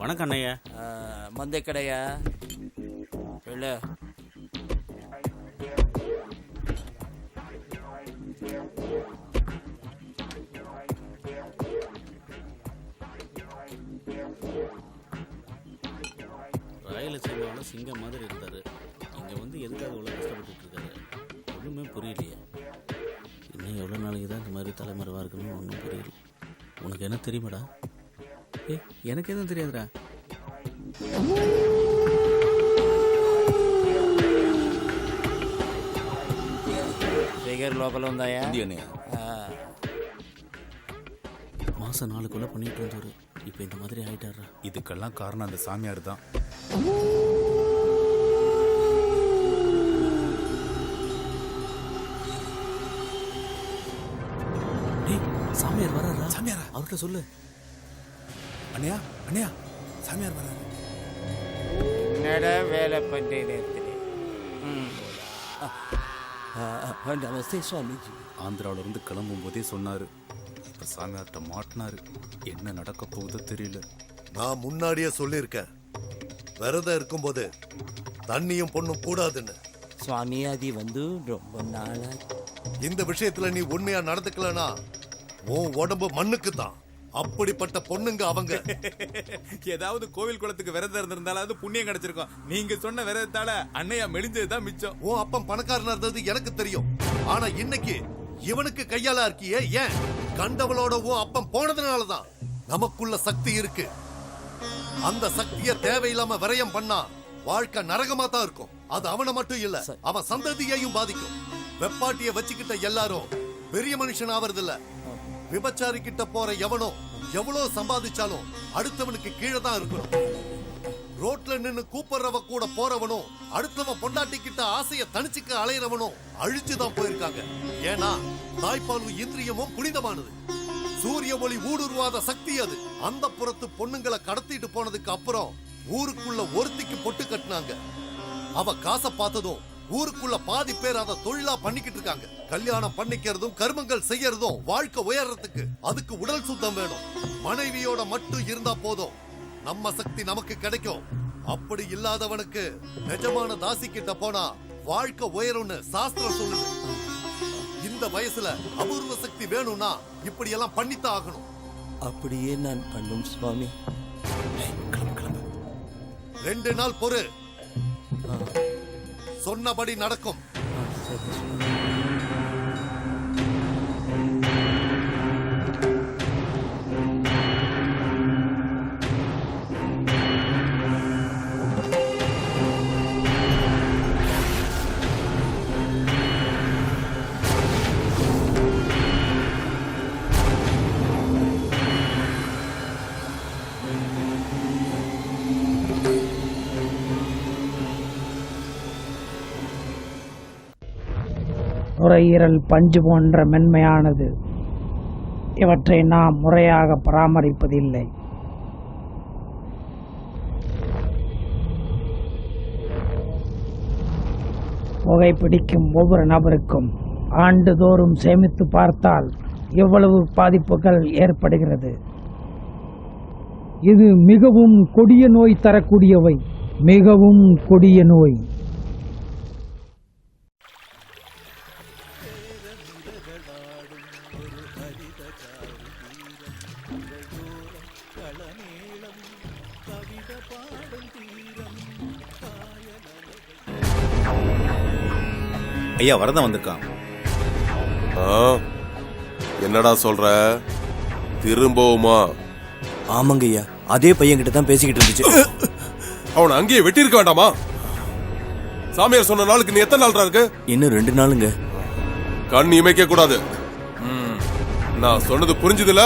வணக்கம் அண்ணையா. மந்தை கடையா? இல்லை, ராயல சீமாவில் சிங்கம் மாதிரி இருந்தார். இங்கே வந்து எதுக்காக இவ்வளோ கஷ்டப்பட்டு இருக்காரு ஒன்றுமே புரியலையே. இன்னும் எவ்வளோ நாளைக்கு தான் இந்த மாதிரி தலைமறைவாக இருக்கணும்னு ஒன்றும் புரியல. உனக்கு என்ன தெரியுமாடா? எனக்கு எதுவும் தெரியாதுடா. లోపల ఉందాయా? மாசம் 4 கொலை பண்ணிட்டு இருந்தாரு, இப்போ இந்த மாதிரி ஆயிட்டாரா? இதுக்கெல்லாம் காரணம் அந்த சாமியார் தான். சாமியார் வராரா? சாமியாரா? அவர்கிட்ட சொல்லு. அண்ணையா அண்ணையா, சாமியார் வராரு. என்னடா வேலை பண்றீங்க? நமஸ்தே சுவாமிஜி. ஆந்திராவில இருந்து கிளம்பும் போதே சொன்னாரு, இப்ப சாமியார்ட்ட மாட்டினாரு. என்ன நடக்க போகுதோ தெரியல. நான் முன்னாடியே சொல்லியிருக்கேன், விரதம் இருக்கும்போது தண்ணியும் பொண்ணும் கூடாதுன்னு. சுவாமி அது வந்து ரொம்ப நாளா இந்த விஷயத்துல நீ உண்மையா நடந்துக்கலனா உன் உடம்பு மண்ணுக்கு தான். அப்படிப்பட்ட பொண்ணுங்க அவங்க. ஏதாவது கோவில் குளத்துக்கு விரதம் இருந்திருந்தாலும் புண்ணியம் கிடைச்சிருக்கும். நீங்க சொன்ன விரதத்தால அன்னையா மெலிஞ்சதுதான் மிச்சம். உன் அப்பன் பணக்காரனா இருந்தது எனக்கு தெரியும். ஆனா இன்னைக்கு இவனுக்கு கையால இருக்கியே ஏன்? கண்டவளோட உன் அப்பன் போனதுனாலதான். நமக்குள்ள சக்தி இருக்கு. அந்த சக்தியை தேவையில்லாம விரயம் பண்ணா வாழ்க்கை நரகமா தான் இருக்கும். அது அவனை மட்டும் இல்ல, அவன் சந்ததியையும் பாதிக்கும். வெப்பாட்டிய வச்சுக்கிட்ட எல்லாரும் பெரிய மனுஷன் ஆவறது இல்ல. விபச்சாரி கிட்ட போற எவனோ எவ்வளவு சம்பாதிச்சாலும் அடுத்தவனுக்கு கீழே தான் இருக்கணும். ரோட்ல நின்னு கூப்பிடுறவ கூட போறவனும் அடுத்தவன் பொண்டாட்டி கிட்ட ஆசைய தனிச்சுக்க அலையிறவனும் அழிச்சுதான் போயிருக்காங்க. ஏன்னா தாய்ப்பாலும் இந்திரியமும் புனிதமானது. சூரிய ஒளி ஊடுருவாத சக்தி அது. அந்த புறத்து பொண்ணுங்களை கடத்திட்டு போனதுக்கு அப்புறம் ஊருக்குள்ள ஒருத்திக்கு பொட்டு கட்டினாங்க. அவ காசை பார்த்ததும் ஊருக்குள்ள பாதி பேர் அதை தொழிலா பண்ணிக்கிட்டு இருக்காங்க. கல்யாணம் பண்ணிக்கிறதும் கர்மங்கள் செய்யறதும் வாழ்க்கை உயர்றதுக்கு அதுக்கு உடல் சுத்தம் வேணும். மனைவியோட மட்டும் இருந்தா போதும், நம்ம சக்தி நமக்கு கிடைக்கும். அப்படி இல்லாதவனுக்கு நிஜமான தாசி கிட்ட போனா வாழ்க்கை உயரும்னு சாஸ்திரம் சொல்லுது. இந்த வயசுல அபூர்வ சக்தி வேணும்னா இப்படி எல்லாம் பண்ணித்தான் ஆகணும். அப்படியே நான் பண்ணும் சுவாமி. 2 நாள் பொறு, சொன்னபடி நடக்கும். நுரையீரல் பஞ்சு போன்ற மென்மையானது. இவற்றை நாம் முறையாக பராமரிப்பதில்லை. புகைப்பிடிக்கும் ஒவ்வொரு நபருக்கும் ஆண்டுதோறும் சேமித்து பார்த்தால் எவ்வளவு பாதிப்புகள் ஏற்படுகிறது. இது மிகவும் கொடிய நோய் தரக்கூடியவை, மிகவும் கொடிய நோய். ஐயா வரதான் வந்திருக்கான். என்னடா சொல்ற? திரும்பவுமா? ஆமாங்க ஐயா, அதே பையன் கிட்ட தான் பேசிக்கிட்டு இருந்துச்சு. அவனை அங்கேயே வெட்டி இருக்க வேண்டாமா? சாமியார் சொன்ன நாளுக்கு நீ எத்தனை நாள் இருக்கு? இன்னும் 2 நாளுங்க. கண் இமைக்க கூடாது. நான் சொன்னது புரிஞ்சுதுல?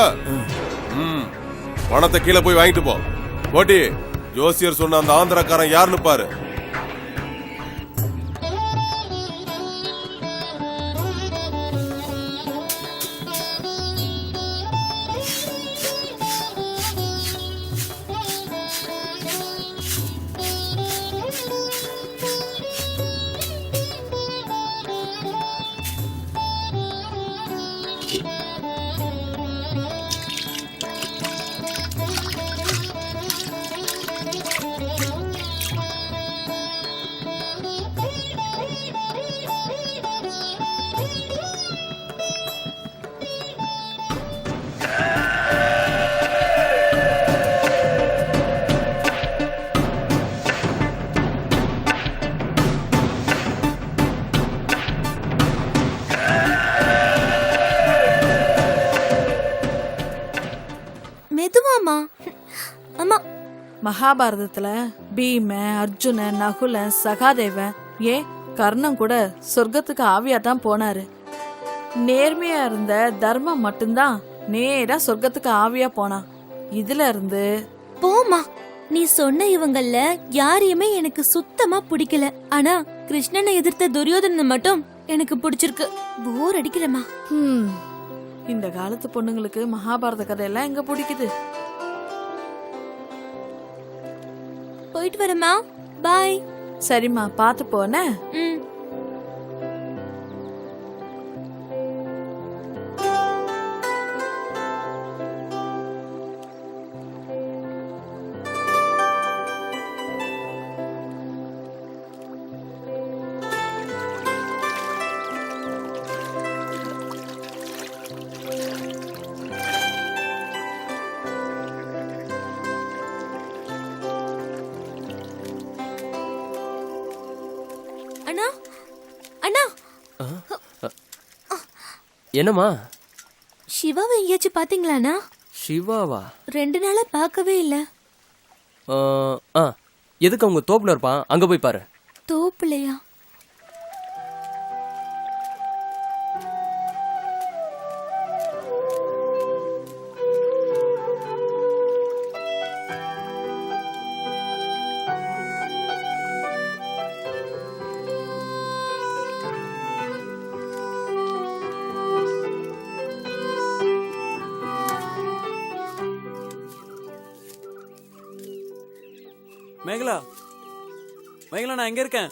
பணத்தை கீழே போய் வாங்கிட்டு போ. போட்டி ஜோசியர் சொன்ன அந்த ஆந்திரக்காரன் யாருன்னு பாரு. மகாபாரதத்துல பீம, அர்ஜுன, நகுல, சகாதேவன், ஏன் கர்ணன் கூட சொர்க்கத்துக்கு ஆவியா தான் போனாரு. நேர்மையா இருந்த தர்மம் மட்டும்தான் நேரா சொர்க்கத்துக்கு ஆவியா போனான். இதுல இருந்து போமா, நீ சொன்ன இவங்கல்ல யாரையுமே எனக்கு சுத்தமா பிடிக்கல. ஆனா கிருஷ்ணனை எதிர்த்த துரியோதனனை மட்டும் எனக்கு பிடிச்சிருக்கு. போர் அடிக்கிறமா. இந்த காலத்து பொண்ணுங்களுக்கு மகாபாரத கதையெல்லாம் எங்க பிடிக்குது? போயிட்டு வரமா. பாய். சரிம்மா, பாத்து போன. என்னம்மா? சிவாவை எங்கேயாச்சும் பாத்தீங்களாண்ணா? சிவாவா? 2 நாளா பார்க்கவே இல்ல. எதுக்கு அவங்க தோப்புல இருப்பான், அங்க போய் பாரு. தோப்புலையா? மேகலா, மேகலா, நான் எங்க இருக்கேன்?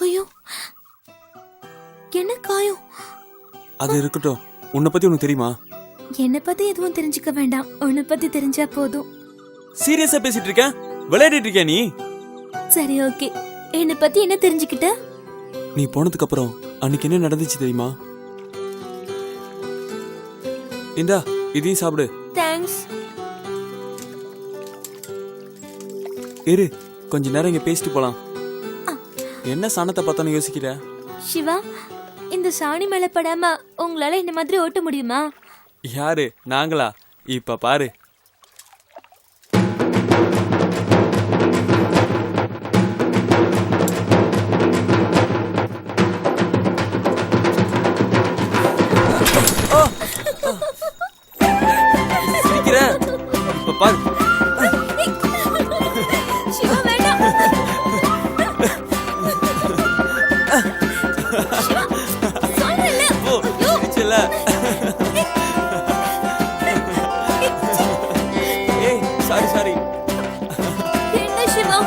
ஐயோ, என்ன காயம்? அது இருக்கட்டும், உன்னை பத்தி உனக்கு தெரியுமா? என்னை பத்தி எதுவும் தெரிஞ்சுக்க வேண்டாம், உன்னை பத்தி தெரிஞ்சா போதும். சீரியஸா பேசிட்டு இருக்க? விளையாடிட்டு இருக்கியா நீ? சரி, ஓகே. என்னை பத்தி என்ன தெரிஞ்சுக்கிட்ட? நீ போனதுக்கு அப்புறம் அன்னைக்கு என்ன நடந்துச்சு தெரியுமா? இந்தா, இதையும் சாப்பிடு. தேங்க்ஸ். இரு, கொஞ்ச நேரம் இங்க பேசிட்டு போலாம். என்ன சாணத்தை பார்த்தானு யோசிக்கிற? சிவா, இந்த சாணி மேல படாம உங்களால இந்த மாதிரி ஓட்ட முடியுமா? யாரு, நாங்களா? இப்ப பாரு. சிரிக்கிறேன், இப்ப பாரு. சிவா, வேண்டாம். சிவா, சொல்றேன்ல. சிரிச்சல. ஏய், சாரி. என்ன சிவா?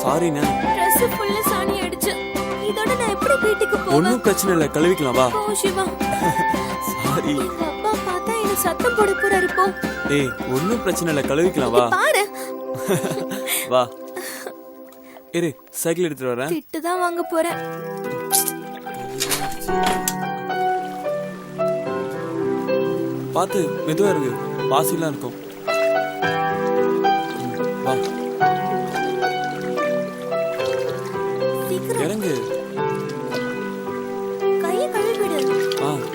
சாரிண்ணா. Dress ஃபுல்லா சாணி அடிச்சு. இதோட நான் எப்படி வீட்டுக்கு போவேன்? ஒண்ணும் பிரச்சனை இல்ல, கழுவிக்கலாம் வா. போ சிவா. சாரி. எங்க அப்பா பார்த்தா என்ன சத்தம் போட போறாரு போ. ஏய், ஒண்ணும் பிரச்சனை இல்ல, கழுவிக்கலாம் வா. பாரு. வா. இரு, சைக்கிள் எடுத்துட்டு வரேன். திட்டு தான் வாங்க போறேன். பாத்து மெதுவா இருக்கு, வாசிலாம் இருக்கும். வா, சீக்கிரம் இறங்கு. கையை கழுவி விடு.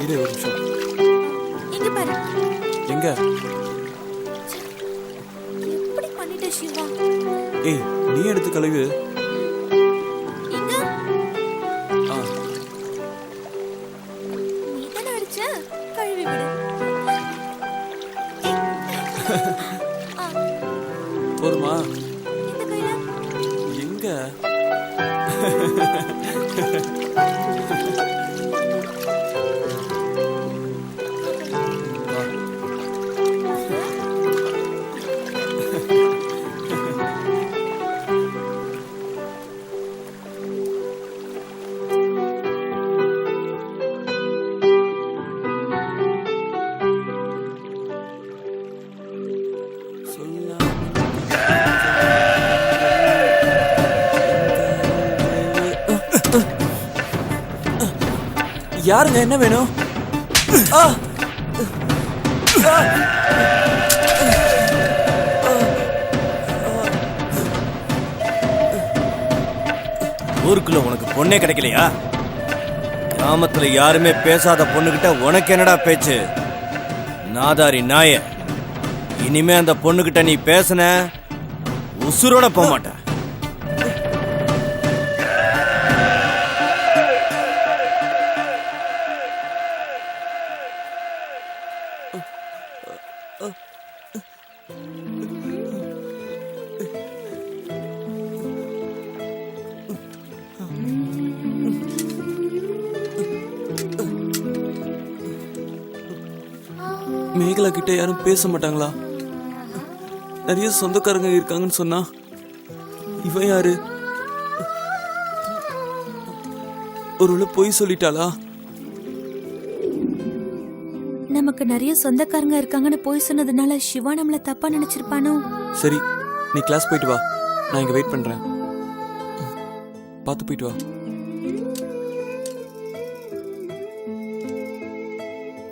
இரு ஒரு நிமிஷம். இங்க பாரு. எங்க? எப்படி பண்ணிட்ட சிவா? ஏய், நீ எடுத்து கழுவு. இங்க ஆ, நீ தான அடிச்ச, கழுவி விடு. போதுமா? இந்த கையில எங்க? யாருங்க, என்ன வேணும்? ஊருக்குள்ள உனக்கு பொண்ணே கிடைக்கலையா? கிராமத்துல யாருமே பேசாத பொண்ணுகிட்ட உனக்கு என்னடா பேச்சு? நாதாரி நாய, இனிமே அந்த பொண்ணுகிட்ட நீ பேசுன உசுரோட போக மாட்ட. மேகலா கிட்ட யாரும் பேச மாட்டாங்களா? நிறைய சொந்தக்காரங்க இருக்காங்கன்னு சொன்னா இவன் யாரு? ஒருவேளை பொய் சொல்லிட்டாளா? நமக்கு நிறைய சொந்தக்காரங்க இருக்காங்கன்னு போய் சொன்னதுனால சிவா நம்மள தப்பா நினைச்சிருப்பானோ? சரி, நீ கிளாஸ் போயிட்டு வா, நான் இங்க வெயிட் பண்றேன். பார்த்து போயிட்டு வா.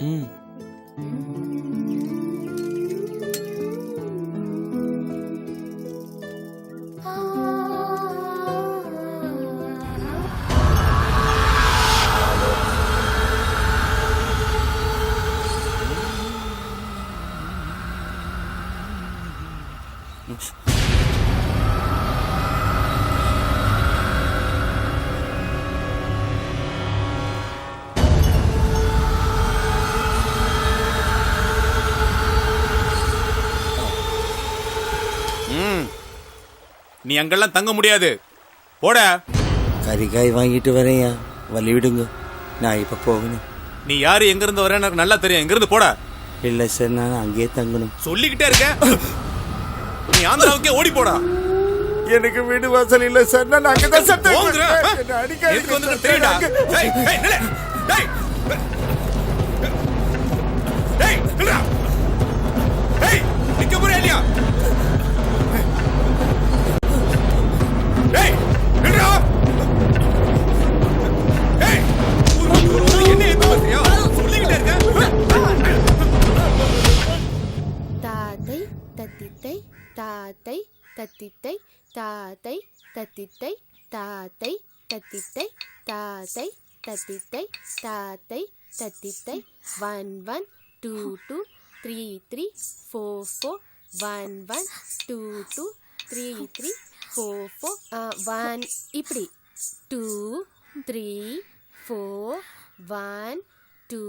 ம். நீ அங்கெல்லாம் தங்க முடியாது, போட. கறிக்காய் வாங்கிட்டு வரேயா, வழி விடுங்க, நான் இப்ப போகணும். நீ யாரு, எங்க இருந்து வர எனக்கு நல்லா தெரியும். எங்க இருந்து போட. இல்ல சார், நான் அங்கேயே தங்கணும். சொல்லிக்கிட்டே இருக்க. நீ ஆந்திராவுக்கே ஓடி போடா. எனக்கு வீடு வாசல் இல்ல சார், நான் அங்கதான் செத்து எதுக்கு வந்து தெரியுடா. டேய் டேய் நில்ல. டேய் டேய் நில்லுடா. டேய் நிக்க போறியா இல்லையா? டேய் நில்லுடா. டேய் என்ன ஏத்து பண்றியா? சொல்லிக்கிட்டே இருக்க. தாத்தை தத்தித்தை தாத்தை தத்தித்தை தாத்தை தத்தித்தை தாத்தை தத்தித்தை தாத்தை தத்தித்தை தாத்தை தத்தித்தை 1 1 2 2 3 3 4 4 1 1 2 2 3 3 4 4 1 இப்படி 2 3 4 1 2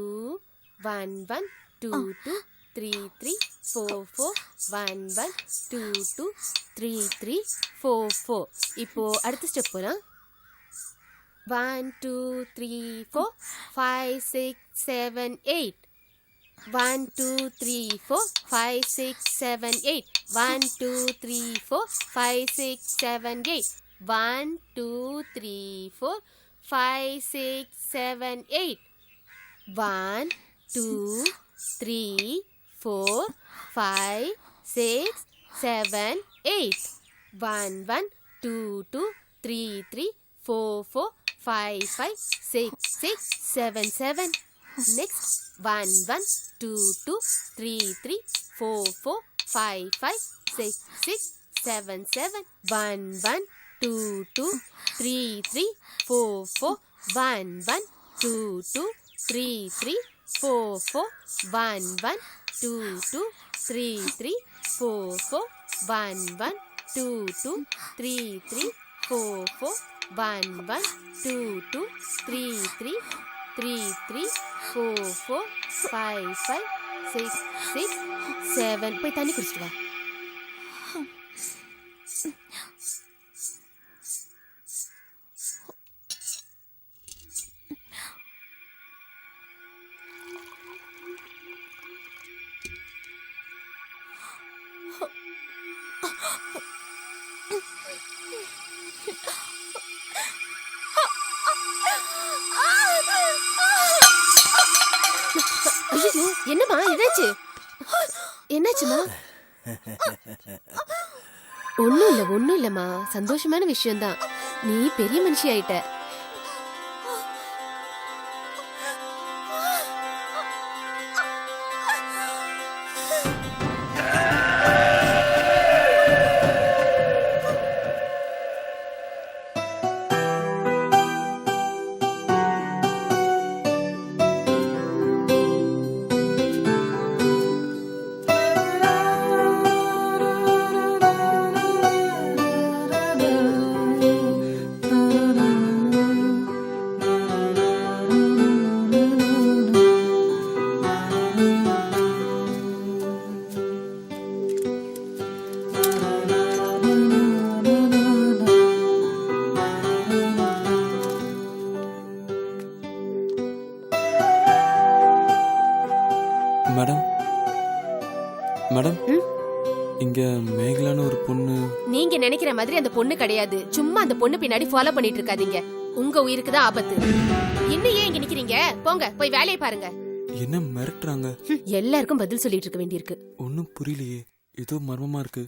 1 1 2 2 3 3 4 4 1 1 2 2 3 3 4 4. இப்போ அடுத்த ஸ்டெப் போலாம். 1 2 3 4 5 6 7 8 1 2 3 4 5 6 7 8 1 2 3 4 5 6 7 8 1 2 3 4 5 6 7 8 1 2 3 4 5 6 7 8 1 1 2 2 3 3 4 4 5 5 6 6 7 7. Next 1 1 2 2 3 3 4 4 5 5 6 6 7 7. 1 1 2 2 3 3 4 4 1 1 2 2 3 3 4 4 1 1 2 2 3 3 4 4 1 1 2 2 3 3 4 4 1 1 2 2 3 3 3 3 4 4 5 5 6 6 7. போய் தண்ணி குடிச்சிட்டு வா. ஐயோ, என்னம்மா என்னாச்சு? என்னாச்சுமா? ஒன்னும் இல்லம்மா, சந்தோஷமான விஷயம்தான். நீ பெரிய மனுஷி ஆயிட்ட. மேடம் மேடம், இங்க மேகலான்னு ஒரு பொண்ணு. நீங்க நினைக்கிற மாதிரி அந்த பொண்ணு கிடையாது. சும்மா அந்த பொண்ணு பின்னாடி ஃபாலோ பண்ணிட்டு இருக்காதீங்க. உங்க உயிருக்கு தான் ஆபத்து. இன்னும் ஏன் இங்க நிக்கிறீங்க? போங்க, போய் வேலையை பாருங்க. என்ன மிரட்டுறாங்க? எல்லாருக்கும் பதில் சொல்லிட்டு இருக்க வேண்டியிருக்கு. ஒன்னும் புரியலையே, ஏதோ மர்மமா இருக்கு.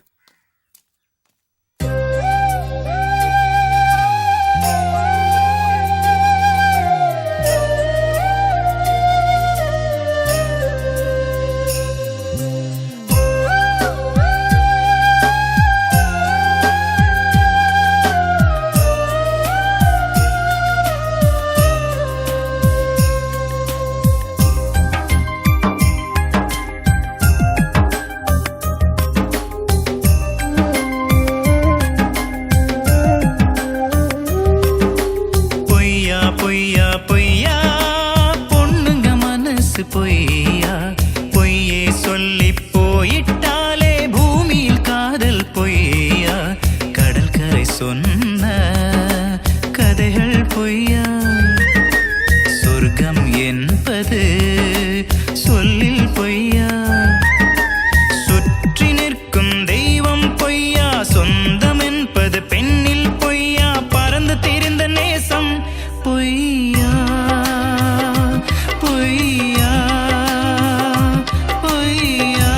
மனசு பொய்யா பொய்யே சொல்லி போயிட்டாலே பூமியில் காதல் பொய்யா கடற்கரை சொன்ன கதைகள் பொய்யா சொர்க்கம் என்பது சொல்லில் பொய்யா சுற்றி நிற்கும் தெய்வம் பொய்யா சொந்தம் என்பது பெண்ணில் பொய்யா பறந்து தெரிந்த நேசம் பொய்யா பொய்யா பொய்யா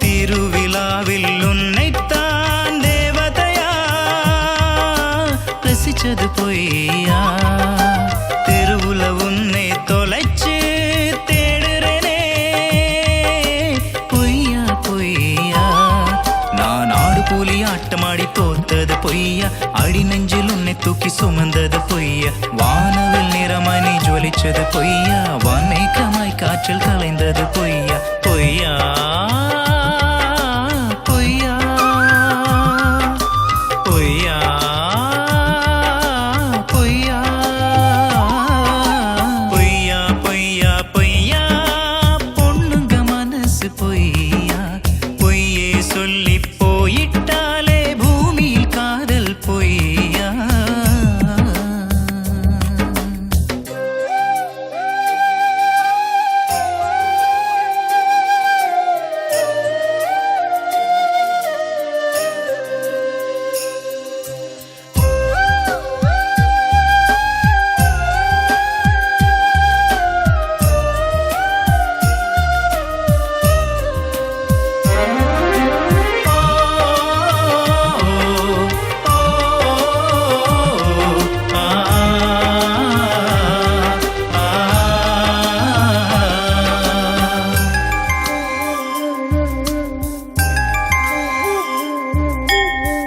திருவிழாவில் உன்னைத்தான் தேவதையா ரசிச்சது பொய்யா தெருவுல உன்னை தொலைச்சு தேடுறேனே பொய்யா பொய்யா நான் ஆடு போலி ஆட்டமாடி தோத்தது பொய்யா அடி நெஞ்சில் உன்னை தூக்கி சுமந்தது பொய்யா வானவில் நிறமாய் நீ ஜொலிச்சது பொய்யா வான்மேகமாய் காற்றில் கலைந்தது பொய்யா பொய்யா பொய்யா பொய்யா பொய்யா பொய்யா பொய்யா பொய்யா பொண்ணுங்க மனசு பொய்யா பொய்யே சொல்லி போயிட்டாலே பூமியில் காதல் பொய்யா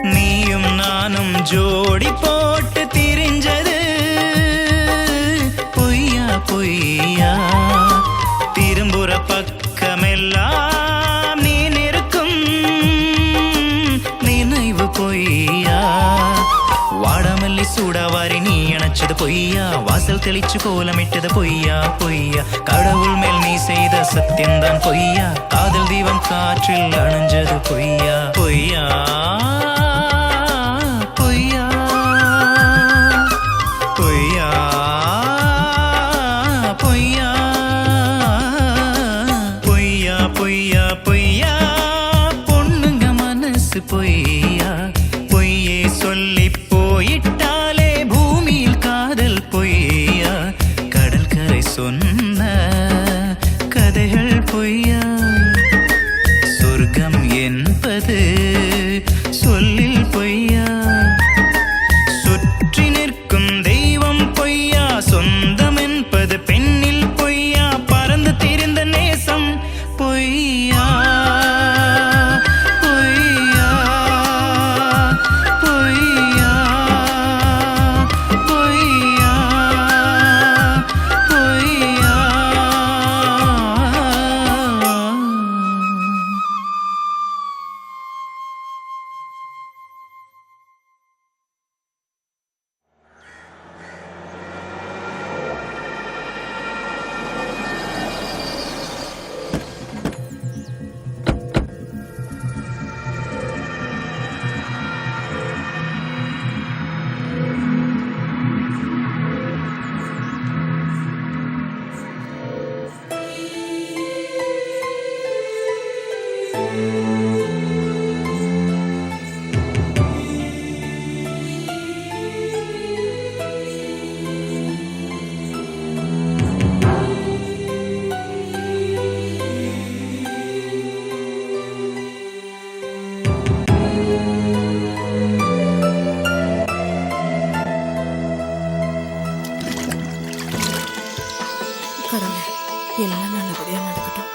நீயும் நானும் ஜோடி போட்டு திரிஞ்சது பொய்யா பொய்யா திரும்புற பக்கமெல்லாம் நீ நிற்கும் நினைவு பொய்யா வாடாமல்லி சூடாவாரி நீ அணைச்சது பொய்யா வாசல் தெளிச்சு கோலமிட்டது பொய்யா பொய்யா கடவுள் மேல் நீ செய்த சத்தியம்தான் பொய்யா காதல் தீபம் காற்றில் அணைஞ்சது பொய்யா பொய்யா பொய்யா பொய்யா பொய்யா பொய்யா பொய்யா பொய்யா பொண்ணுங்க மனசு பொய்யா பொய்யே சொல்லி போயிட்டாலே பூமியில் காதல் பொய்யா கடற்கரை சொன்ன கதைகள் பொய்யா சொர்க்கம் என்பது சொல்லில் பொய்யா சுற்றி நிற்கும் தெய்வம் பொய்யா சொந்தம் என்பது பெண்ணில் பொய்யா பறந்து தெரிந்த நேசம் பொய்யா பொய்யா பொய்யா பொய்யா பொய்யா எல்லாம் நல்லபடியா நடக்கட்டும்.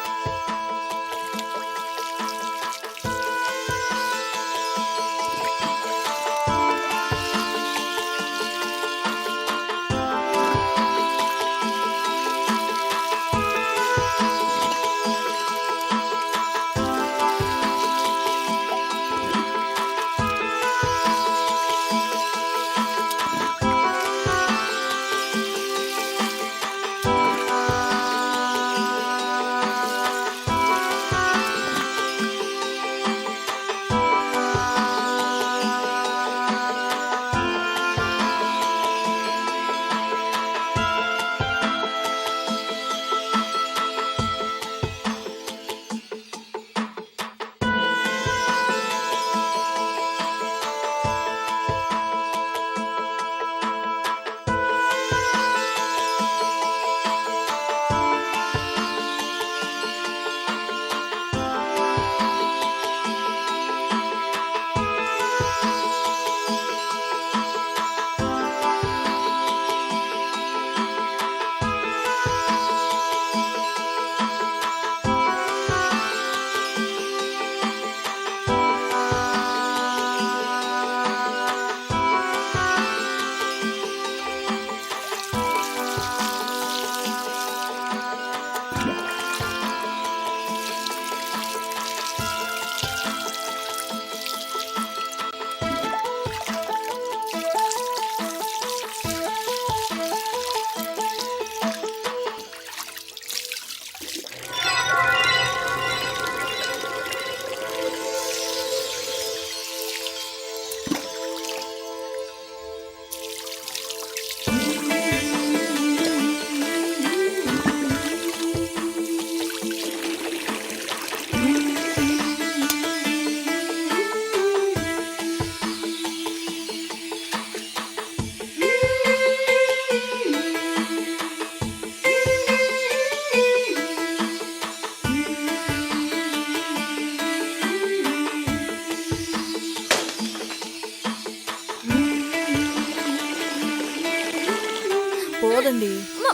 போதண்டி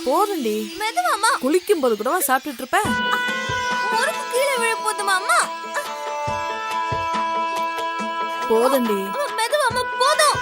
போதண்டி மெதுவாமா குளிக்கும் போது கூட சாப்பிட்டுட்டு இருப்பேன். முறுக்கு கீழே விழ போதுமா அம்மா? போதண்டி மெதுவாமா போதும்.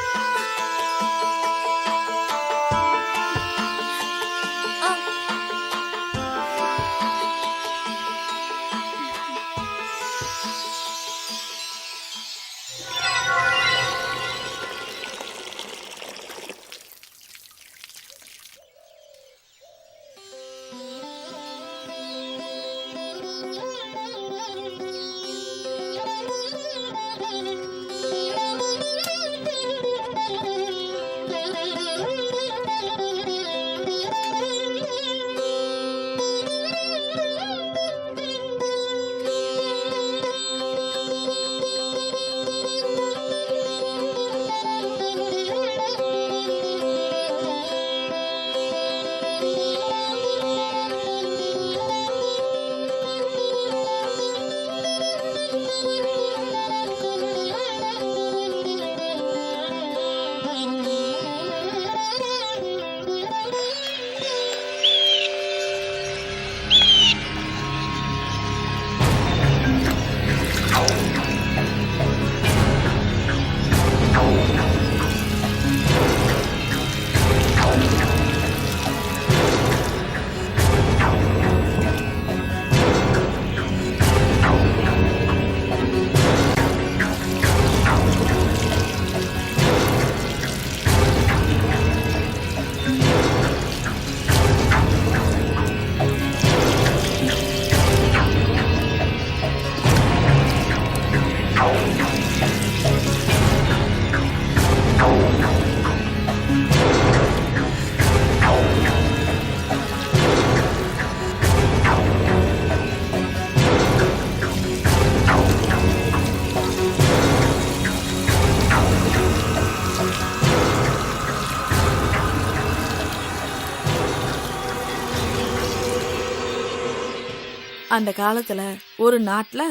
அந்த காலத்துல ஒரு நாட்டுல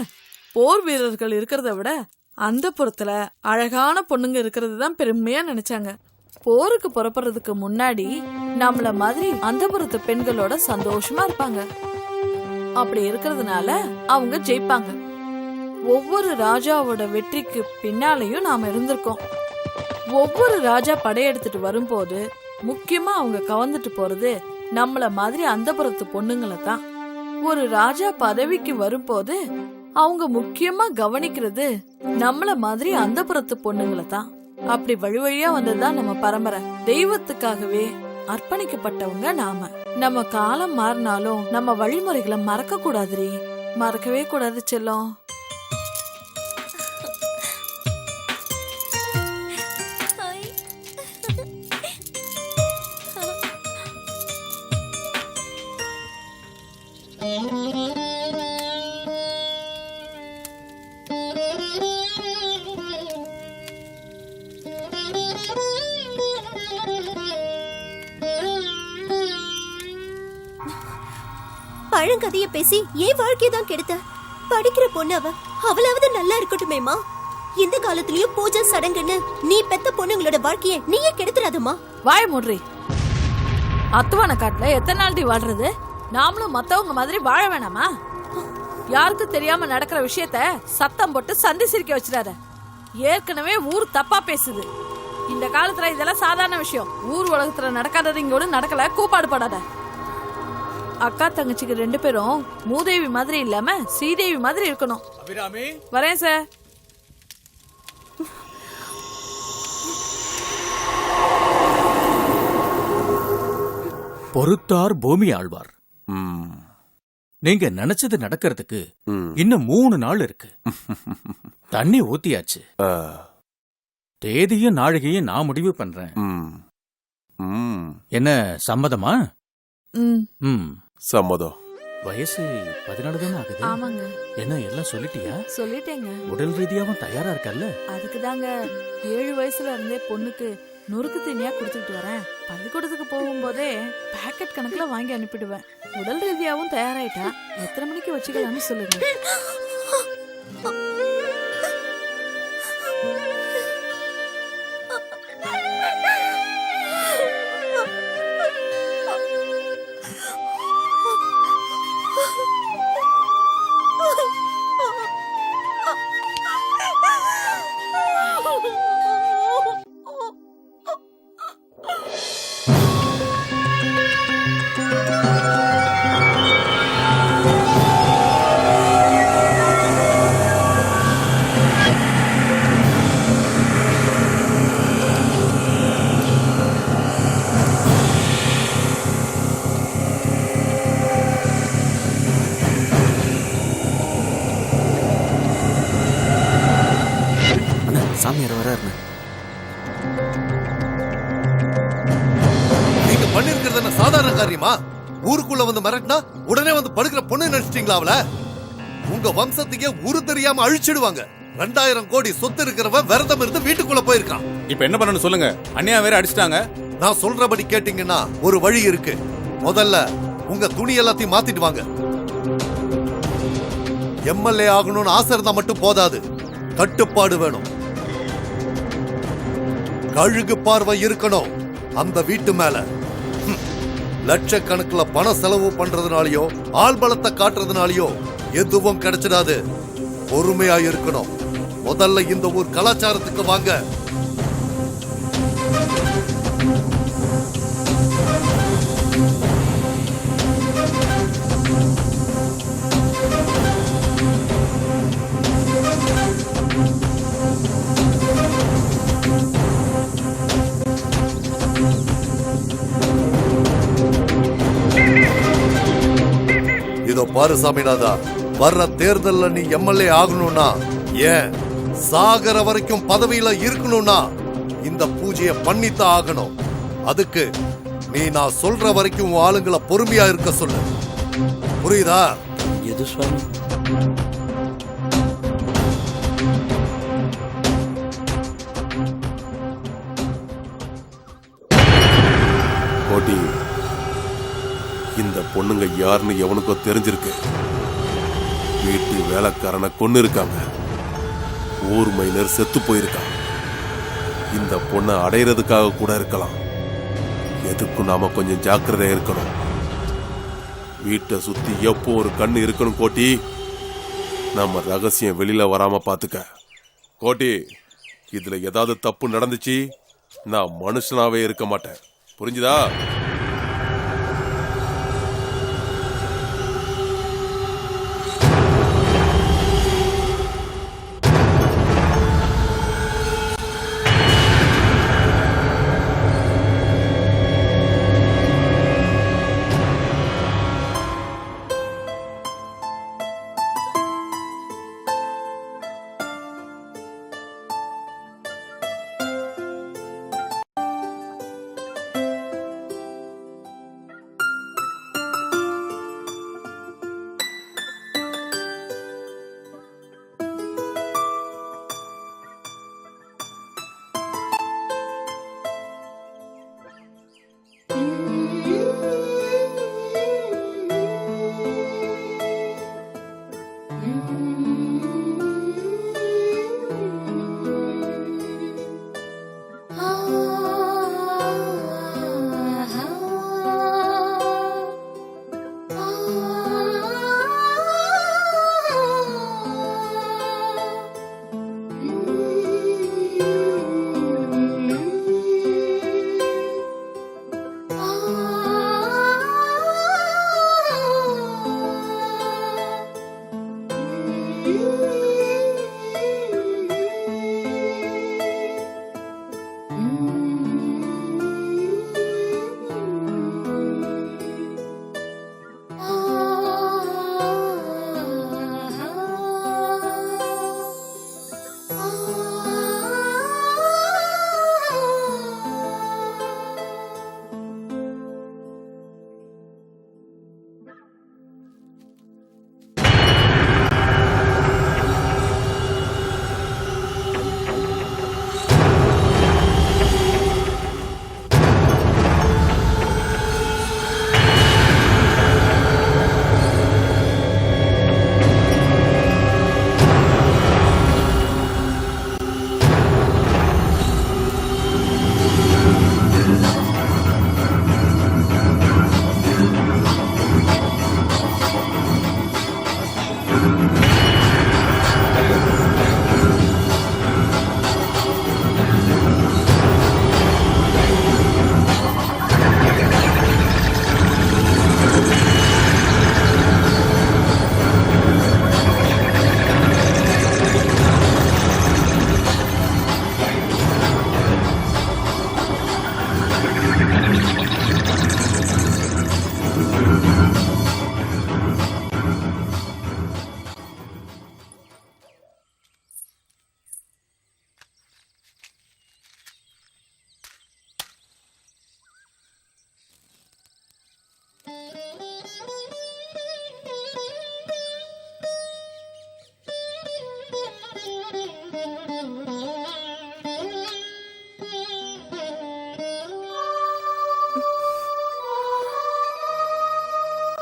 போர் வீரர்கள் இருக்கிறத விட அந்த புறத்துல அழகான பொண்ணுங்க இருக்கிறது தான் பெருமையா நினைச்சாங்க. போருக்கு புறப்படுறதுக்கு முன்னாடி நம்மள மாதிரி அந்த புறத்து பெண்களோட சந்தோஷமா இருப்பாங்க. அப்படி இருக்கிறதுனால அவங்க ஜெயிப்பாங்க. ஒவ்வொரு ராஜாவோட வெற்றிக்கு பின்னாலையும் நாம இருந்திருக்கோம். ஒவ்வொரு ராஜா படையெடுத்துட்டு வரும்போது முக்கியமா அவங்க கவர்ந்துட்டு போறது நம்மள மாதிரி அந்தப்புறத்து பொண்ணுங்களை தான். ஒரு ராஜா பதவிக்கு வரும்போது அவங்க முக்கியமா கவனிக்கிறது நம்மள மாதிரி அந்தப்புறத்து பொண்ணுங்களை தான். அப்படி வழி வழியா வந்ததுதான் நம்ம பரம்பரை. தெய்வத்துக்காகவே அர்ப்பணிக்கப்பட்டவங்க நாம. நம்ம காலம் மாறினாலும் நம்ம வழிமுறைகளை மறக்க கூடாதுரி, மறக்கவே கூடாது செல்லம். பழங்கதைய பேசி ஏன் வாழ்க்கையதான் கெடுத்த? படிக்கிற பொண்ணு அவளாவது நல்லா இருக்கட்டுமேமா. இந்த காலத்திலயும் பூஜை சடங்குன்னு நீ பெத்த பொண்ணுங்களோட வாழ்க்கைய நீயே கெடுத்துறாதம்மா. வாய் மூடுறி. அத்துவான காட்டுல எத்தனை நாள் வாழ்றது? நாமளும் மத்தவங்க மாதிரி வாழ வேணாமா? யாருக்கும் தெரியாம நடக்கிற விஷயத்த சத்தம் போட்டு சந்தி சிரிக்க வச்சிடாத. ஏற்கனவே ஊர் தப்பா பேசுது. இந்த காலத்துல இதெல்லாம் சாதாரண விஷயம். ஊர் உலகத்துல நடக்காதது இங்க ஒண்ணு நடக்கல. கூப்பாடு படாத. அக்கா தங்கச்சிக்கு 2 பேரும் மூதேவி மாதிரி இல்லாம ஸ்ரீதேவி மாதிரி இருக்கணும். அபிராமி வரேன் சார். பொறுத்தார் பூமி ஆழ்வார். நீங்க நினைச்சது நடக்கிறதுக்கு இன்னும் 3 நாள் இருக்கு. தண்ணி ஊத்தியாச்சு. தேதியும் நாழிகையும் நான் முடிவு பண்றேன். என்ன சம்மதமா? சம்மதம். வயசு 14 தானே ஆகுது. ஆமாங்க. என்ன எல்லாம் சொல்லிட்டியா? சொல்லிட்டேங்க. உடல் ரீதியாவும் தயாரா இருக்கல்ல? அதுக்கு தாங்க 7 வயசுல இருந்தே பொண்ணுக்கு நொறுக்கு தீனியா கொடுத்துட்டு வரேன். பள்ளிக்கூடத்துக்கு போகும்போதே பேக்கெட் கணக்குல வாங்கி அனுப்பிடுவேன். உடல் ரீதியாவும் தயாராயிட்டா எத்தனை மணிக்கு வச்சுக்கலாம்னு சொல்லுங்க. சாமியார் வராருன்னு நீங்க பண்ணிருக்கிறது என்ன சாதாரண காரியமா? ஊருக்குள்ள வந்து மிரட்டினா உடனே வந்து படுக்கிற பொண்ணு நினைச்சிட்டீங்களா அவள? உங்க வம்சத்துக்கே உரு தெரியாம அழிச்சிடுவாங்க. 2000 கோடி சொத்து இருக்கிறவன் விரதம் இருந்து வீட்டுக்குள்ள போயிருக்கான். இப்ப என்ன பண்ணணும் சொல்லுங்க. அண்ணியா வேற அடிச்சிட்டாங்க. நான் சொல்றபடி கேட்டீங்கன்னா ஒரு வழி இருக்கு. முதல்ல உங்க துணி எல்லாத்தையும் மாத்திட்டு வாங்க. எம்எல்ஏ ஆகணும்னு ஆசை இருந்தா மட்டும் போதாது, கட்டுப்பாடு வேணும். கழுகு பார்வை இருக்கணும் அந்த வீட்டு மேல. லட்சக்கணக்கில் பண செலவு பண்றதுனாலயோ ஆள் பலத்தை காட்டுறதுனாலயோ எதுவும் கிடைச்சிடாது. பொறுமையா இருக்கணும். முதல்ல இந்த ஊர் கலாச்சாரத்துக்கு வாங்க. இதோ பாரு சாமிநாதா, வர்ற தேர்தல்ல நீ எம்எல்ஏ ஆகணும்னா, ஏன் சாகர வரைக்கும் பதவியில இருக்கணும்னா இந்த பூஜையை பண்ணித்தான் ஆகணும். அதுக்கு நீ நான் சொல்ற வரைக்கும் உன் ஆளுங்களை பொறுமையா இருக்க சொல்லு. புரியுதா? எது சுவாமி? கோட்டி, இந்த பொண்ணுங்க யாருன்னு எவனுக்கோ தெரிஞ்சிருக்கு. வீட்டு வேலைக்காரனை கொன்னு இருக்காங்க. ஊர் மைனர் செத்து போயிருக்கான். இந்த பொண்ணை அடையிறதுக்காக கூட இருக்கலாம். எதுக்கும் நாம கொஞ்சம் ஜாக்கிரதையா இருக்கணும். வீட்டை சுத்தி எப்போ ஒரு கண்ணு இருக்கணும் கோட்டி. நம்ம ரகசியம் வெளியில வராம பாத்துக்க கோட்டி. இதுல ஏதாவது தப்பு நடந்துச்சு நான் மனுஷனாவே இருக்க மாட்டேன், புரிஞ்சுதா?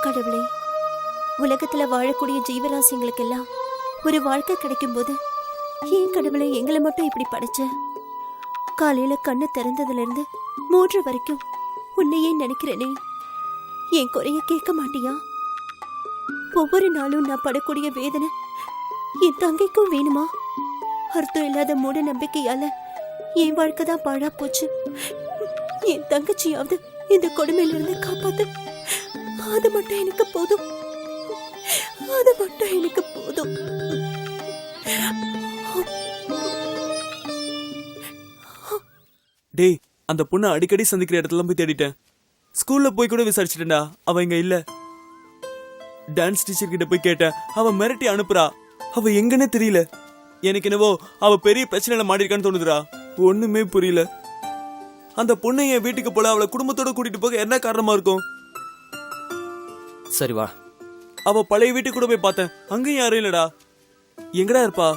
கடவுளே, உலகத்துல வாழக்கூடிய ஜீவராசிங்களுக்கெல்லாம் ஒரு வாழ்க்கை கிடைக்கும் போது ஏன் கடவுளை எங்களை மட்டும் இப்படி படைச்ச? காலையில கண்ணு திறந்ததுல இருந்து 3 வரைக்கும் உன்னையே நினைக்கிறேனே, என் குறைய கேட்க மாட்டியா? ஒவ்வொரு நாளும் நான் படக்கூடிய வேதனை என் தங்கைக்கும் வேணுமா? அர்த்தம் இல்லாத மூட நம்பிக்கையால என் வாழ்க்கை தான் பாழா போச்சு. என் தங்கச்சியாவது இந்த கொடுமையில இருந்து காப்பாத்து. அது மட்டும் எனக்கு போதும், அது மட்டும் எனக்கு போதும். டேய், அந்த பொண்ணை அடிக்கடி சந்திக்கிற இடத்துல போய் தேடிட்டேன். ஸ்கூல்ல போய் கூட விசாரிச்சிட்டேன்டா, அவ இங்க இல்ல. டான்ஸ் டீச்சர் கிட்ட போய் கேட்டேன், அவ மிரட்டி அனுப்புறா. அவ எங்கன்னே தெரியல. எனக்கு என்னவோ அவ பெரிய பிரச்சனையில மாட்டிருக்கான்னு தோணுதுடா. ஒண்ணுமே புரியல. அந்த பொண்ணை என் வீட்டுக்கு போல அவளை குடும்பத்தோட கூட்டிட்டு போக என்ன காரணமா இருக்கும்? சரி வா. அவ பழைய வீட்டுக்கு கூட போய் பார்த்தேன், அங்கேயும் யாரும் இல்லடா. எங்கடா இருப்பா?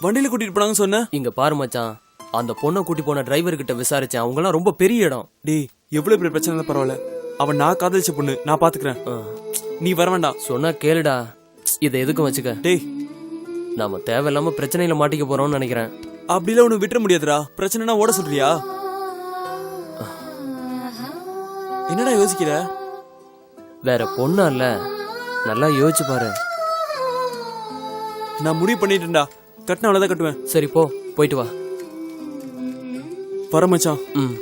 வண்டியில கூட்டிட்டு போனாங்கன்னு சொன்ன. இங்க பாரு மச்சான், அந்த பொண்ணை கூட்டி போன டிரைவர் கிட்ட விசாரிச்சேன். அவங்க எல்லாம் ரொம்ப பெரிய இடம். டேய், எவ்வளவு பெரிய பிரச்சனை பரவாயில்ல. அவன் நான் காதலிச்ச பொண்ணு, நான் பாத்துக்கிறேன். நீ வர வேண்டாம். சொன்னா கேளுடா. இதை எதுக்கும் வச்சுக்க. டேய், நாம தேவையில்லாம பிரச்சனையில மாட்டிக்க போறோம்னு நினைக்கிறேன். அப்படிலாம் ஒண்ணு விட்டுற முடியாதுடா. பிரச்சனைனா ஓட சொல்றியா? என்னடா யோசிக்கிற? வேற பொண்ணா இல்ல, நல்லா யோசிச்சு பாரு. நான் முடிவு பண்ணிட்டேன்டா, கட்டின அவ்வளவுதான் கட்டுவேன். சரி போ, போயிட்டு வா. வர மச்சான். ம்.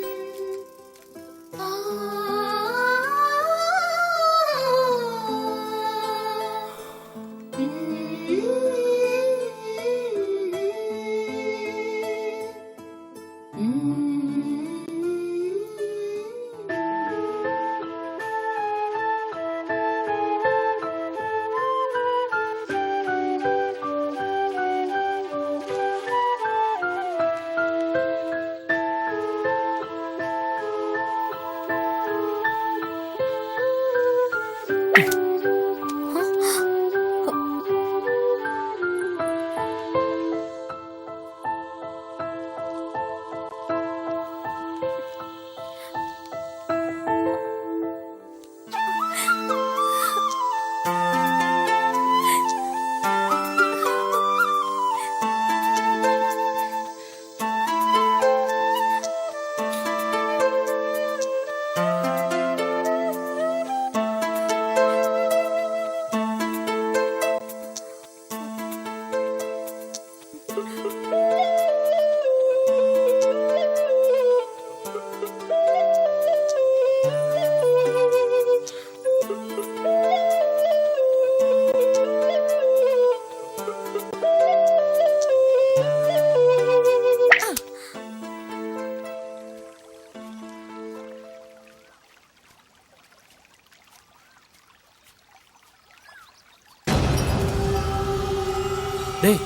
டேய்,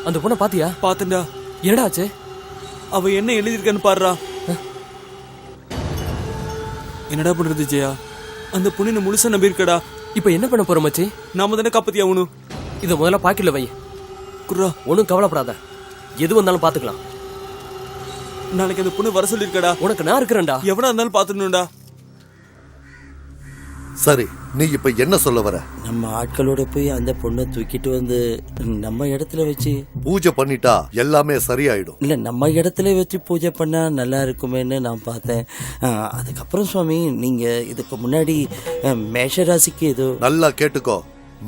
அந்த பொண்ணை பாத்தியா? பாத்தேன்டா. என்னடா ஆச்சு? அவ என்ன எழுதிருக்கான்னு பாடுறா. என்னடா பண்றது ஜெயா? அந்த பொண்ணு முழுசா நம்பி இருக்கடா. இப்ப என்ன பண்ண போற மச்சி? நாம தானே காப்பாத்தி ஆகணும். இத முதல்ல பாக்கெட்ல வை. குர்ரா, ஒன்னும் கவலைப்படாத, எது வந்தாலும் பாத்துக்கலாம். நாளைக்கு அந்த பொண்ணு வர சொல்லிருக்கடா. உனக்கு நான் இருக்கிறேன்டா. எவனா இருந்தாலும் பாத்துடணும்டா. சரி, நீ இப்ப என்ன சொல்ல வர? நம்ம ஆட்களோட போய் அந்த பொண்ணை தூக்கிட்டு வந்து நம்ம இடத்துல வச்சு பூஜை பண்ணிட்டா எல்லாமே சரியாயிடும். இல்ல, நம்ம இடத்துல வச்சு பூஜை பண்ணா நல்லா இருக்குமேன்னு நான் பார்த்தேன். அதுக்கப்புறம் சுவாமி, நீங்க இதுக்கு முன்னாடி மேஷ ராசிக்கு ஏதோ... நல்லா கேட்டுக்கோ.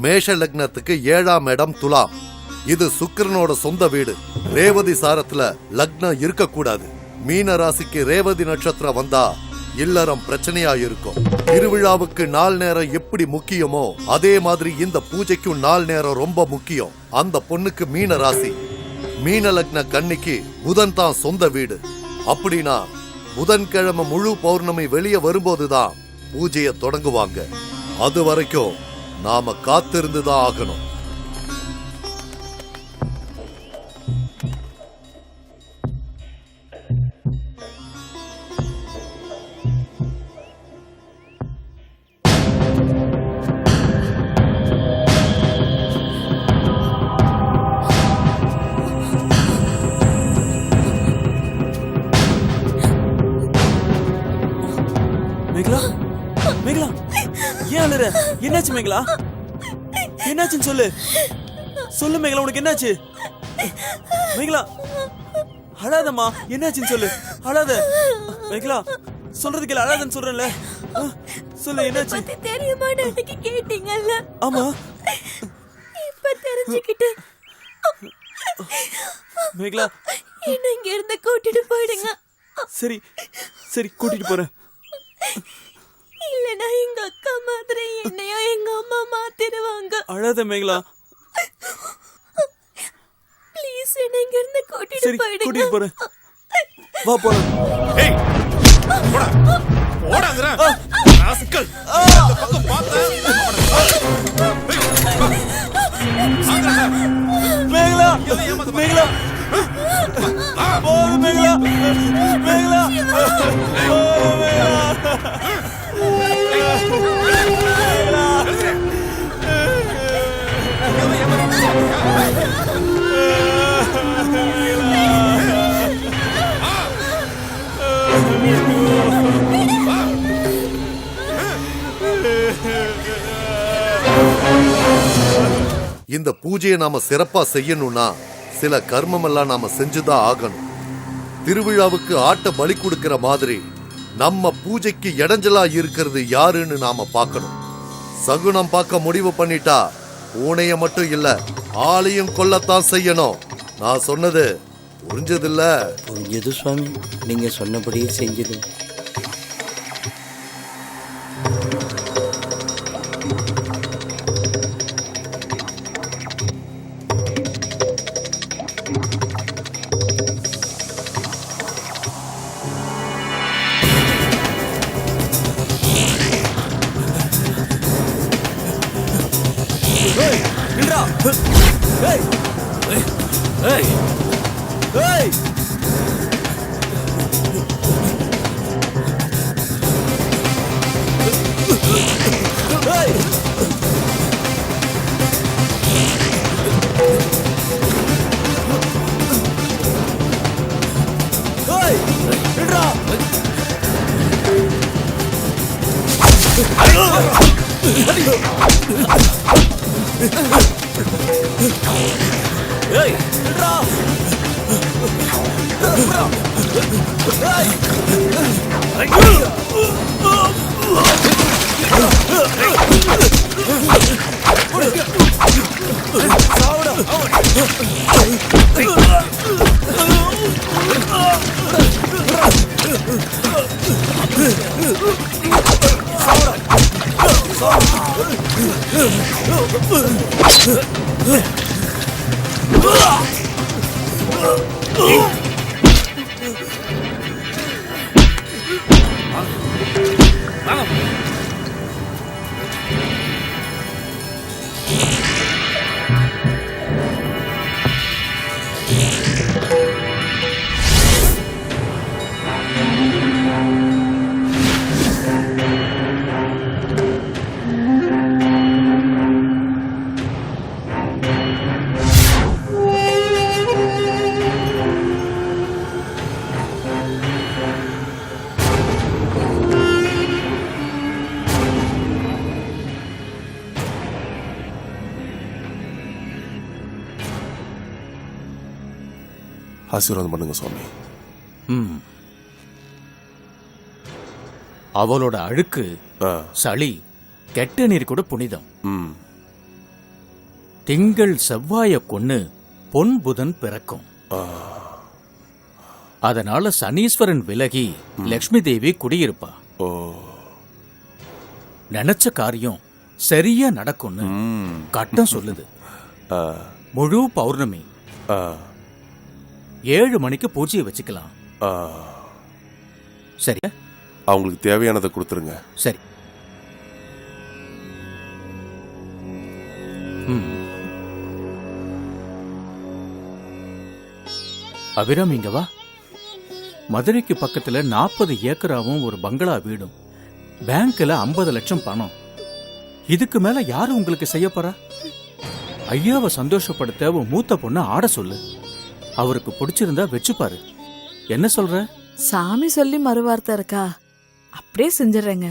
மேஷ லக்னத்துக்கு 7ஆம் இடம் துலாம். இது சுக்கிரனோட சொந்த வீடு. ரேவதி சாரத்துல லக்னம் இருக்க கூடாது. மீன ராசிக்கு ரேவதி நட்சத்திரம் வந்தா இல்லறம் பிரச்சனையா இருக்கும். திருவிழாவுக்கு நாள் நேரம் எப்படி முக்கியமோ அதே மாதிரி இந்த பூஜைக்கும் நாள் நேரம் ரொம்ப முக்கியம். அந்த பொண்ணுக்கு மீன ராசி, மீன லக்ன கன்னிக்கு புதன் தான் சொந்த வீடு. அப்படின்னா புதன்கிழமை முழு பௌர்ணமி வெளியே வரும்போதுதான் பூஜையை தொடங்குவாங்க. அது வரைக்கும் நாம காத்திருந்துதான் ஆகணும். மேகலா, மேகலா, ஏன் அழுற? என்னாச்சு மேகலா? என்னாச்சுன்னு சொல்லு. சொல்லு மேகலா, உனக்கு என்னாச்சு? மேகலா, அழாதம்மா. என்னாச்சுன்னு சொல்லு. அழாத மேகலா. சொல்றது கேளு, அழாதன்னு சொல்றேன்ல. சொல்லு, என்னாச்சு? தெரியுமா, அன்னைக்கு கேட்டீங்கல்ல? ஆமா. இப்ப தெரிஞ்சுக்கிட்டு மேகலா, என்ன இங்க இருந்து கூட்டிட்டு போயிடுங்க. சரி சரி, கூட்டிட்டு போறேன். இல்லனா எங்க அக்கா மாதிரி என்னையும் எங்க அம்மா மாத்திடுவாங்க. அழாத மேகலா. ப்ளீஸ், என்ன இங்க இருந்து கூட்டிட்டு போயிடுங்க. கூட்டிட்டு போறேன். வா போலாம். ஏய், போடா போடாங்கற ராஸ்கல். அந்த பக்கம் பாத்த மேகலா, மேகலா, போடு மேகலா, மேகலா, போடு மேகலா. இந்த பூஜையை நாம சிறப்பா செய்யணும்னா சில கர்மம் எல்லாம் நாம செஞ்சுதான் ஆகணும். திருவிழாவுக்கு ஆட்ட பலி கொடுக்கிற மாதிரி நம்ம பூஜைக்கு இடைஞ்சலா இருக்கிறது யாருன்னு நாம பார்க்கணும். சகுனம் பார்க்க முடிவு பண்ணிட்டா பூனைய மட்டும் இல்ல ஆளையும் கொல்லத்தான் செய்யணும். நான் சொன்னது புரிஞ்சதில்ல? புரிஞ்சது சுவாமி, நீங்க சொன்னபடியே செஞ்சது. ஆசீர்வாதம் பண்ணுங்க சுவாமி. அவளோட அழுக்கு, சளி, கெட்ட நீர் கூட புனிதம். திங்கள் செவ்வாய கொன்னு பொன் புதன் பிறக்கும். அதனால சனீஸ்வரன் விலகி லக்ஷ்மி தேவி குடியிருப்பா. நினைச்ச காரியம் சரியா நடக்கும்னு கட்டம் சொல்லுது. முழு பௌர்ணமி 7 மணிக்கு பூஜையை வச்சுக்கலாம். சரி, அவங்களுக்கு தேவையானதை கொடுத்துருங்க. சரி. அபிராம், இங்க வா. மதுரைக்கு பக்கத்துல 40 ஏக்கராவும் ஒரு பங்களா வீடும், பேங்க்ல 50 லட்சம் பணம். இதுக்கு மேல யாரு உங்களுக்கு செய்ய போறா? ஐயாவை சந்தோஷப்படுத்த உன் மூத்த பொண்ணு ஆட சொல்லு. அவருக்கு பிடிச்சிருந்தா வச்சுப்பாரு. என்ன சொல்ற? சாமி சொல்லி மறுவார்த்தை இருக்கா? அப்படியே செஞ்சிடறேங்க.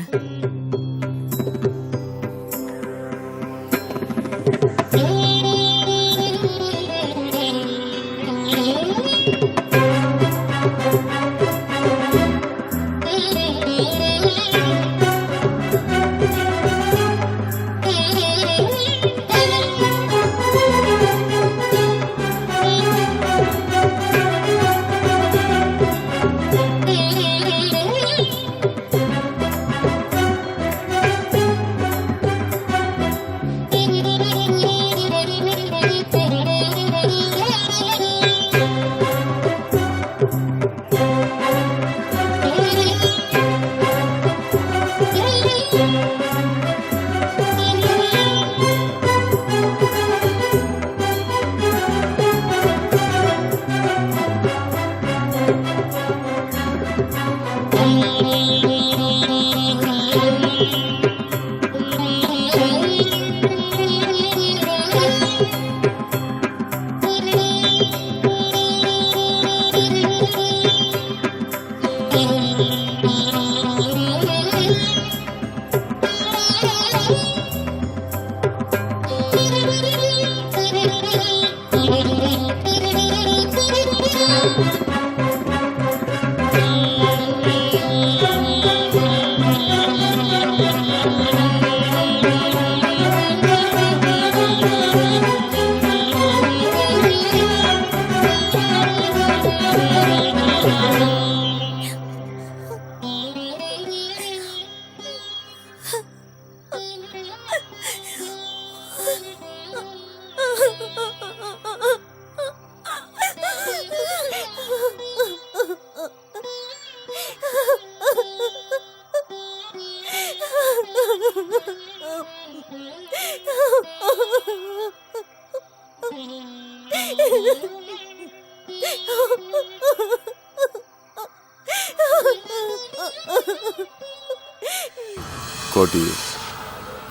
கோட்டி,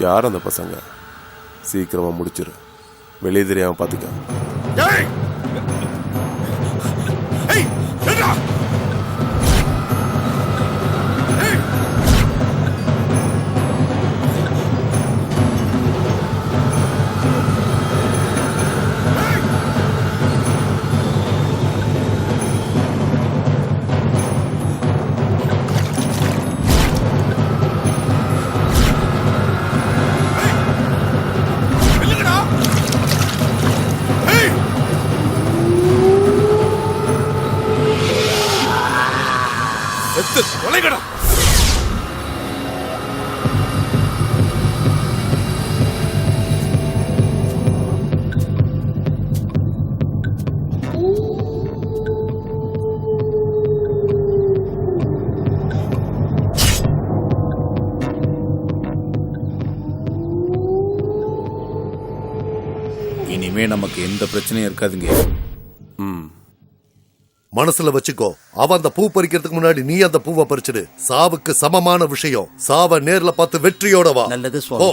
யார் அந்த பசங்க? சீக்கிரமா முடிச்சிரு, வெளியே தெரியாம பாத்துக்க. இனிமே நமக்கு எந்த பிரச்சனையும் இருக்காதுங்க. மனசுல வச்சுக்கோ, அவன் அந்த பூ பறிக்கிறதுக்கு முன்னாடி நீ அந்த பூவை பறிச்சிடு. சாவுக்கு சமமான விஷயம். சாவ நேர்ல பார்த்து வெற்றியோட வா. நல்லது சுவாமி.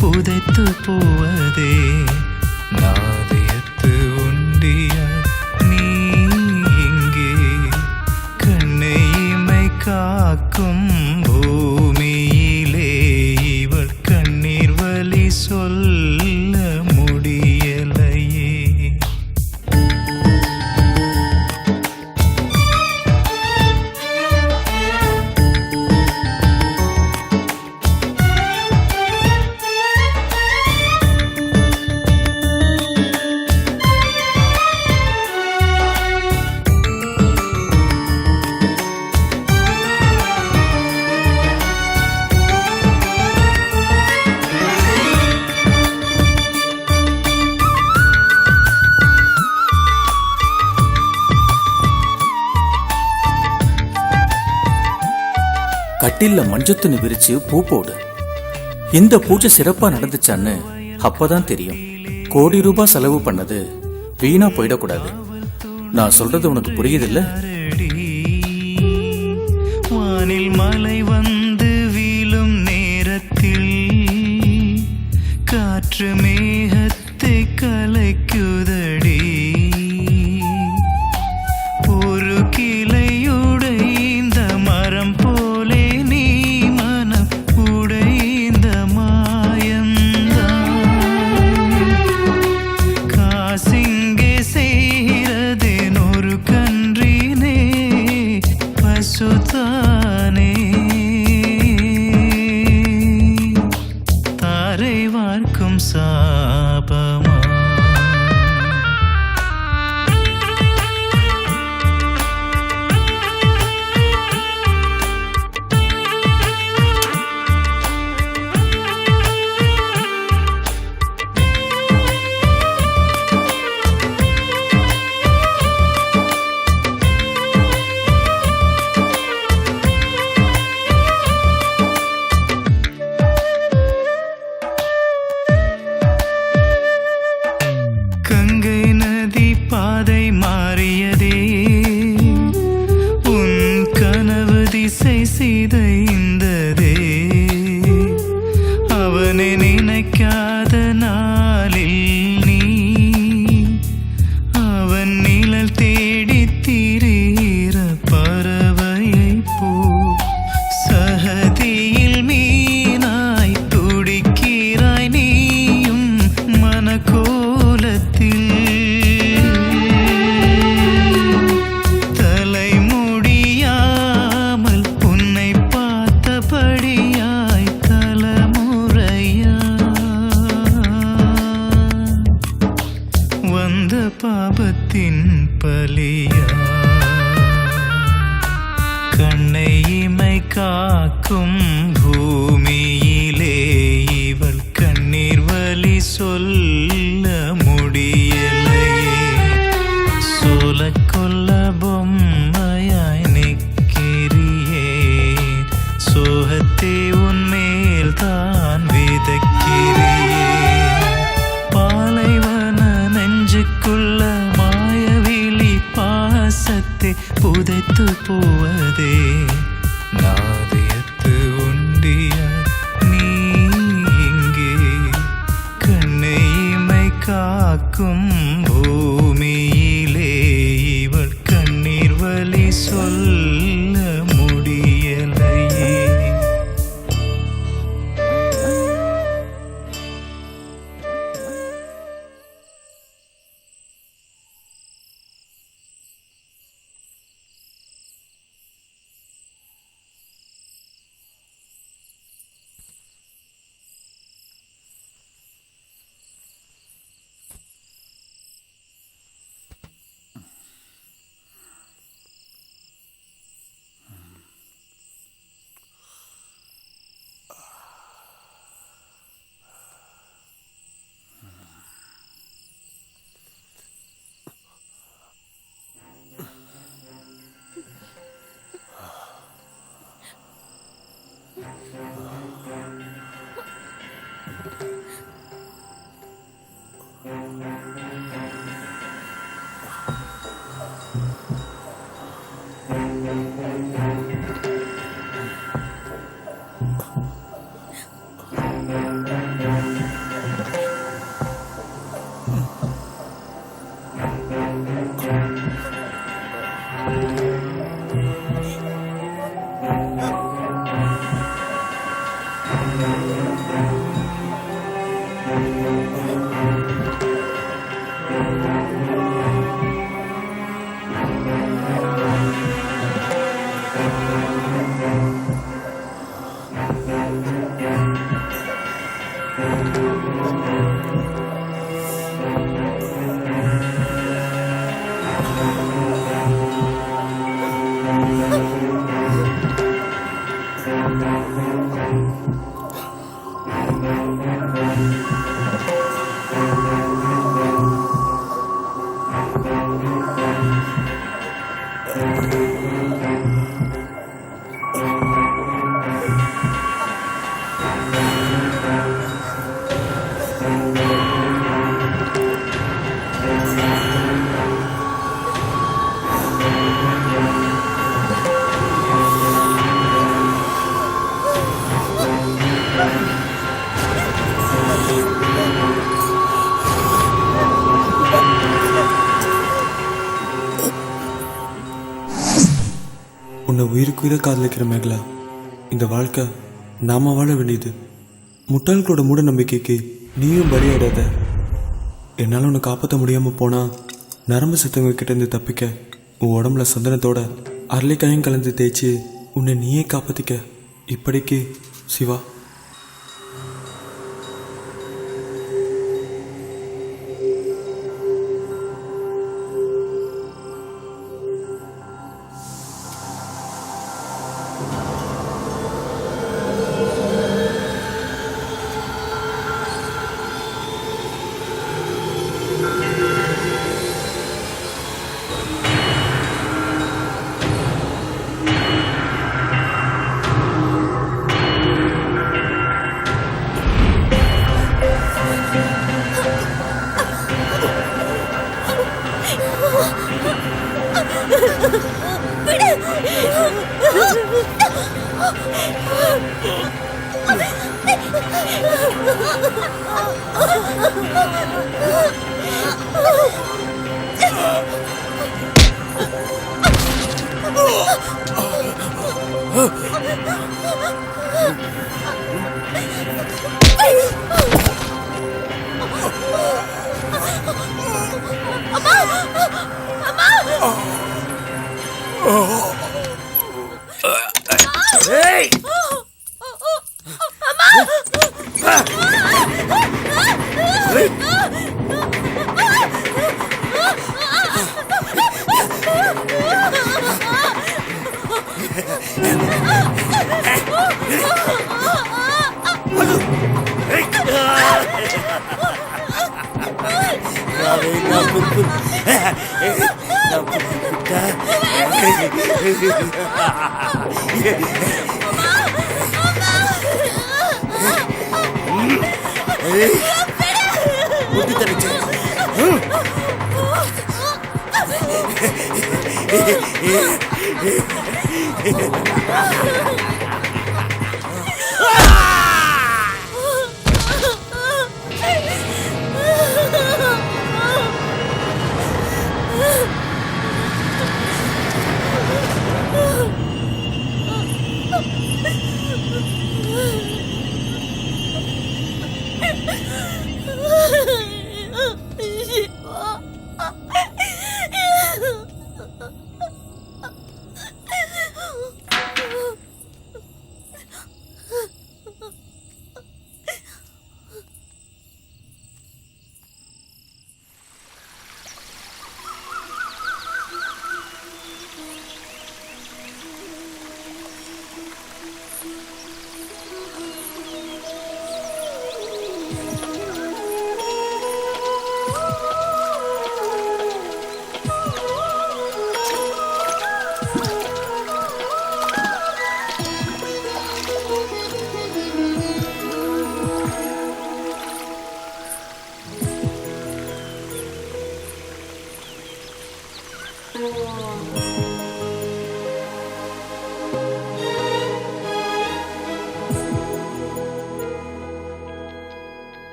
புதைத்து போவதே நாதியத்து உண்டிய நீ இங்கே கண்ணை இமை காக்கும் பூமியிலே இவள் கண்ணீர் வலி சொல்ல முடியலையே. கட்டில்ல மஞ்சத்துன்னு விரிச்சு பூ போடு. இந்த பூஜை சிறப்பா நடந்துச்சான்னு அப்பதான் தெரியும். கோடி ரூபாய் செலவு பண்ணது வீணா போயிடக்கூடாது. நான் சொல்றது உனக்கு புரியுதில்ல? வானில் மலை வந்து வீழும் நேரத்தில் காற்று மேகத்தை கலைக்குதடி. ஒரு கிளையுடைந்த மரம் போலே நீ மனம் உடைந்த மாயந்தான். காசிங்கே செய்கிறதேன் ஒரு கன்றினே பசுதானே. தாரே அவனை நினைக்காத நாளில் நீ அவன் நிழல் தேடி திரிகிற பறவையை போ சகதியில் மீனாய் துடிக்கிறாய் நீயும் மனக்கோலத்தில் தலைமுடியாமல் உன்னை பார்த்தபடியாய் தலைமுறையா வந்த பாபத்தின் பலியா கண்ணை இமை காக்கும் பூமியிலே இவள் கண்ணீர் வலி சொல்ல முடியலையே சோல கொல்ல பொம்மையாய் நிற்கிறியே சோகத்தை உன்மேல் தான் விதைக்கிறியே பாலைவன நெஞ்சுக்குள்ள மாயவிழி பாசத்தை புதைத்து போவதே நாதியத்து உண்டியாய் நீ இங்கே கண்ணை இமை காக்கும் பூமியிலே இவள் கண்ணீர் வலி சொல்ல முடியலையே உன்னை உயிருக்குயிரை காதலிக்கிற மேகலா, இந்த வாழ்க்கை நாம வாழ வேண்டியது. முட்டாள்களோட மூட நம்பிக்கைக்கு நீயும் பலியாடாத. என்னால் உன்னை காப்பாற்ற முடியாமல் போனா நரம்பு சத்தவங்க கிட்ட இருந்து தப்பிக்க உன் உடம்புல சந்தனத்தோட அரளிக்காயும் கலந்து தேய்ச்சி உன்னை நீயே காப்பாற்றிக்க. இப்படிக்கு சிவா. புத்தி தனிச்சு